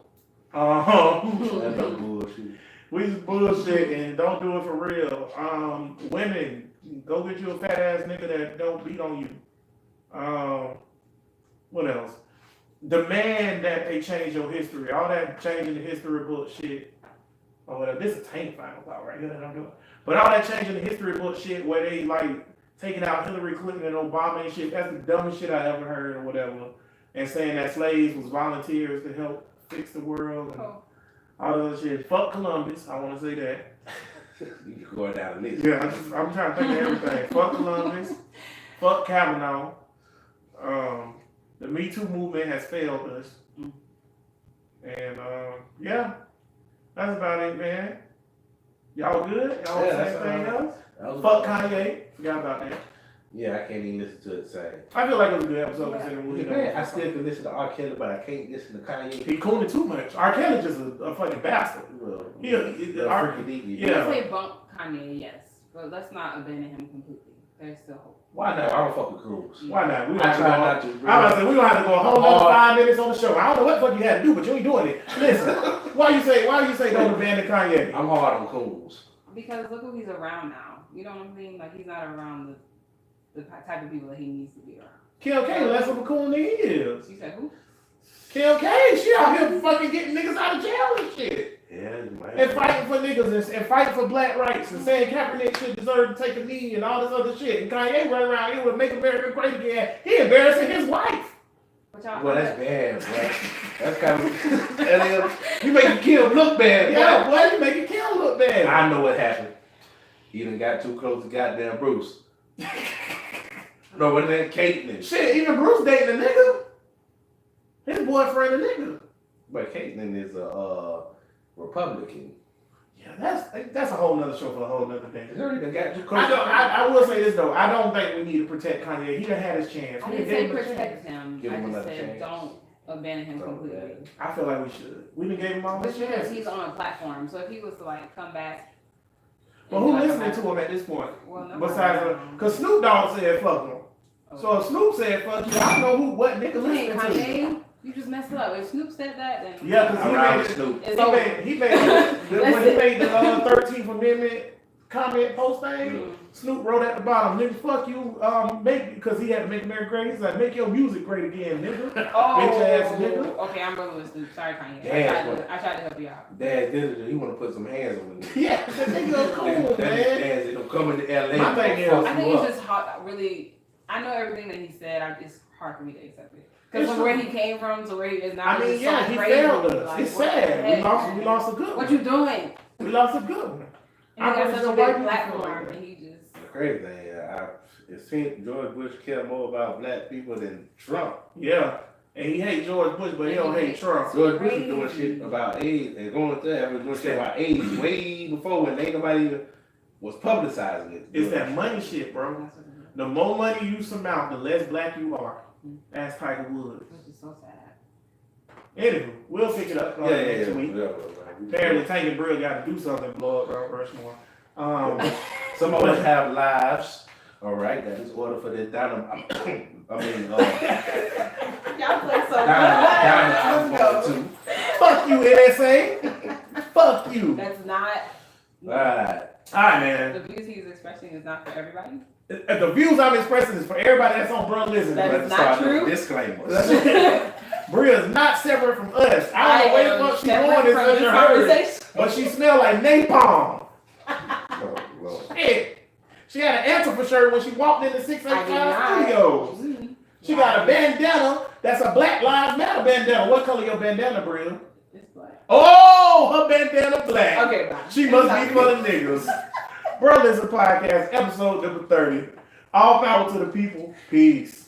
That's no bullshit. We just bullshit and don't do it for real. Women, go get you a fat ass nigga that don't beat on you. What else? Demand that they change your history. All that changing the history book shit. Or whatever. This is Tank final thought right here that I'm doing. But all that changing the history book shit where they like taking out Hillary Clinton and Obama and shit, that's the dumbest shit I ever heard or whatever. And saying that slaves was volunteers to help fix the world and all the other shit. Fuck Columbus, I want to say that. You going down the list. Yeah, I'm trying to think of everything. Fuck Columbus. Fuck Kavanaugh. The Me Too movement has failed us. And yeah, that's about it, man. Y'all good? Y'all Yeah, say that's anything all. else? Fuck Kanye. Forgot about that. Yeah, I can't even listen to it say. I feel like it was a good episode considering what he Man, I done. still can listen to R. Kelly, but I can't listen to Kanye. He cooled too much. R. Kelly's just a fucking bastard. Well, R- freaking idiot. Yeah. I say bump Kanye, yes, but let's not abandon him completely. There's still hope. Why not? I don't fuck with Cruz. Why not? We I have to try go. not to. I'm about to say, we're gonna have to go a whole nother 5 minutes on the show. I don't know what the fuck you had to do, but you ain't doing it. Listen, why you say don't abandon Kanye? I'm hard on Cruz. Because look who he's around now. You know what I mean? Like, he's not around the type of people that he needs to be around. Kim K less of a coon than he is. You said who? Kim K, she out here fucking getting niggas out of jail and shit. and fighting for niggas and fighting for black rights and saying Kaepernick should deserve to take a knee and all this other shit. And Kanye running around here with Make America Great Again. He embarrassing his wife. Well, that's bad, bro. That's kind of you make Kim look bad. Yeah, boy, you making Kim look bad. I know what happened. He done got too close to goddamn Bruce. No, but then Caitlyn. Shit, even Bruce dating a nigga. His boyfriend a nigga. But Caitlyn is a Republican. Yeah, that's a whole nother show for a whole nother day. He already done got too close. I will say this though. I don't think we need to protect Kanye. He done had his chance. I We didn't done say gave him a protect chance. him. Give him I just another said chance. don't abandon him completely. I feel like we should. We done gave him all But his because chances. he's on a platform, so if he was to like come back. Well, who listening to him at this point? Well, no. Besides, because Snoop Dogg said fuck him. So if Snoop said fuck you, I know what nigga Hey, listening to. Kanye, you just messed up. If Snoop said that, then Yeah, because Around Snoop. it's over. when he made the 13th Amendment comment post thing, Mhm. Snoop wrote at the bottom, nigga, fuck you, because he had to make America great. He's like, make your music great again, nigga. Oh, Bitch ass nigga. okay, I'm rolling with Snoop. Sorry, Kanye. Yeah, I tried to help you out. Dad did it. He want to put some hands on it. Yeah, that nigga cool, man. Dad, they don't come into LA. My thing is- I think it's just hard. Really, I know everything that he said. It's hard for me to accept it because from where he came from to where he is now. I mean, is yeah, so he crazy. failed us. Like, It's what the sad. heck? We lost a good What one. you doing? We lost a good one. And he I got really such a don't big like him platform, for it. and he just. The crazy thing, it seems George Bush cared more about black people than Trump. Yeah, and he hate George Bush, but he don't hate Trump. George Bush was doing shit about AIDS and going through that, was doing shit about AIDS way before when ain't nobody even was publicizing it. It's that money shit, bro. The more money you surmount, the less black you are. That's Tiger Woods. Which is so sad. Anyway, we'll pick it up next week. Apparently, Tank and Brill got to do something, blow up Mount Rushmore. Some of us have lives. All right, that is order for this down. Y'all play so down good. too. Fuck you, NSA. Fuck you. That's not. Right. All right, man. The views he's expressing is not for everybody. The views I'm expressing is for everybody that's on Bruh Listen. That Let's is not start true. with Disclaimer. Bria is not separate from us. I don't know where the fuck she separate going this from under her, conversation. but she smell like napalm. Oh, Lord. Shit. She had an answer for shirt when she walked in the I did 685 not. studios. Mhm. She got a bandana. That's a Black Lives Matter bandana. What color your bandana, Bria? It's black. Oh, her bandana black. Okay, bye. She must be for the niggas. Bro, Listen Podcast, episode number 30. All power to the people. Peace.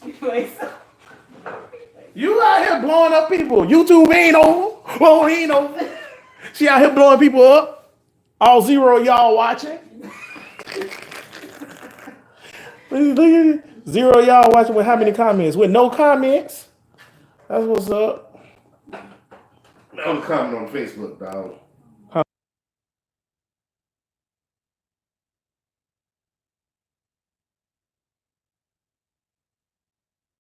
You out here blowing up people. YouTube ain't over. Oh, he ain't over. She out here blowing people up. All zero of y'all watching. Look at it. Zero of y'all watching with how many comments? With no comments? That's what's up. I'm coming on Facebook, dog.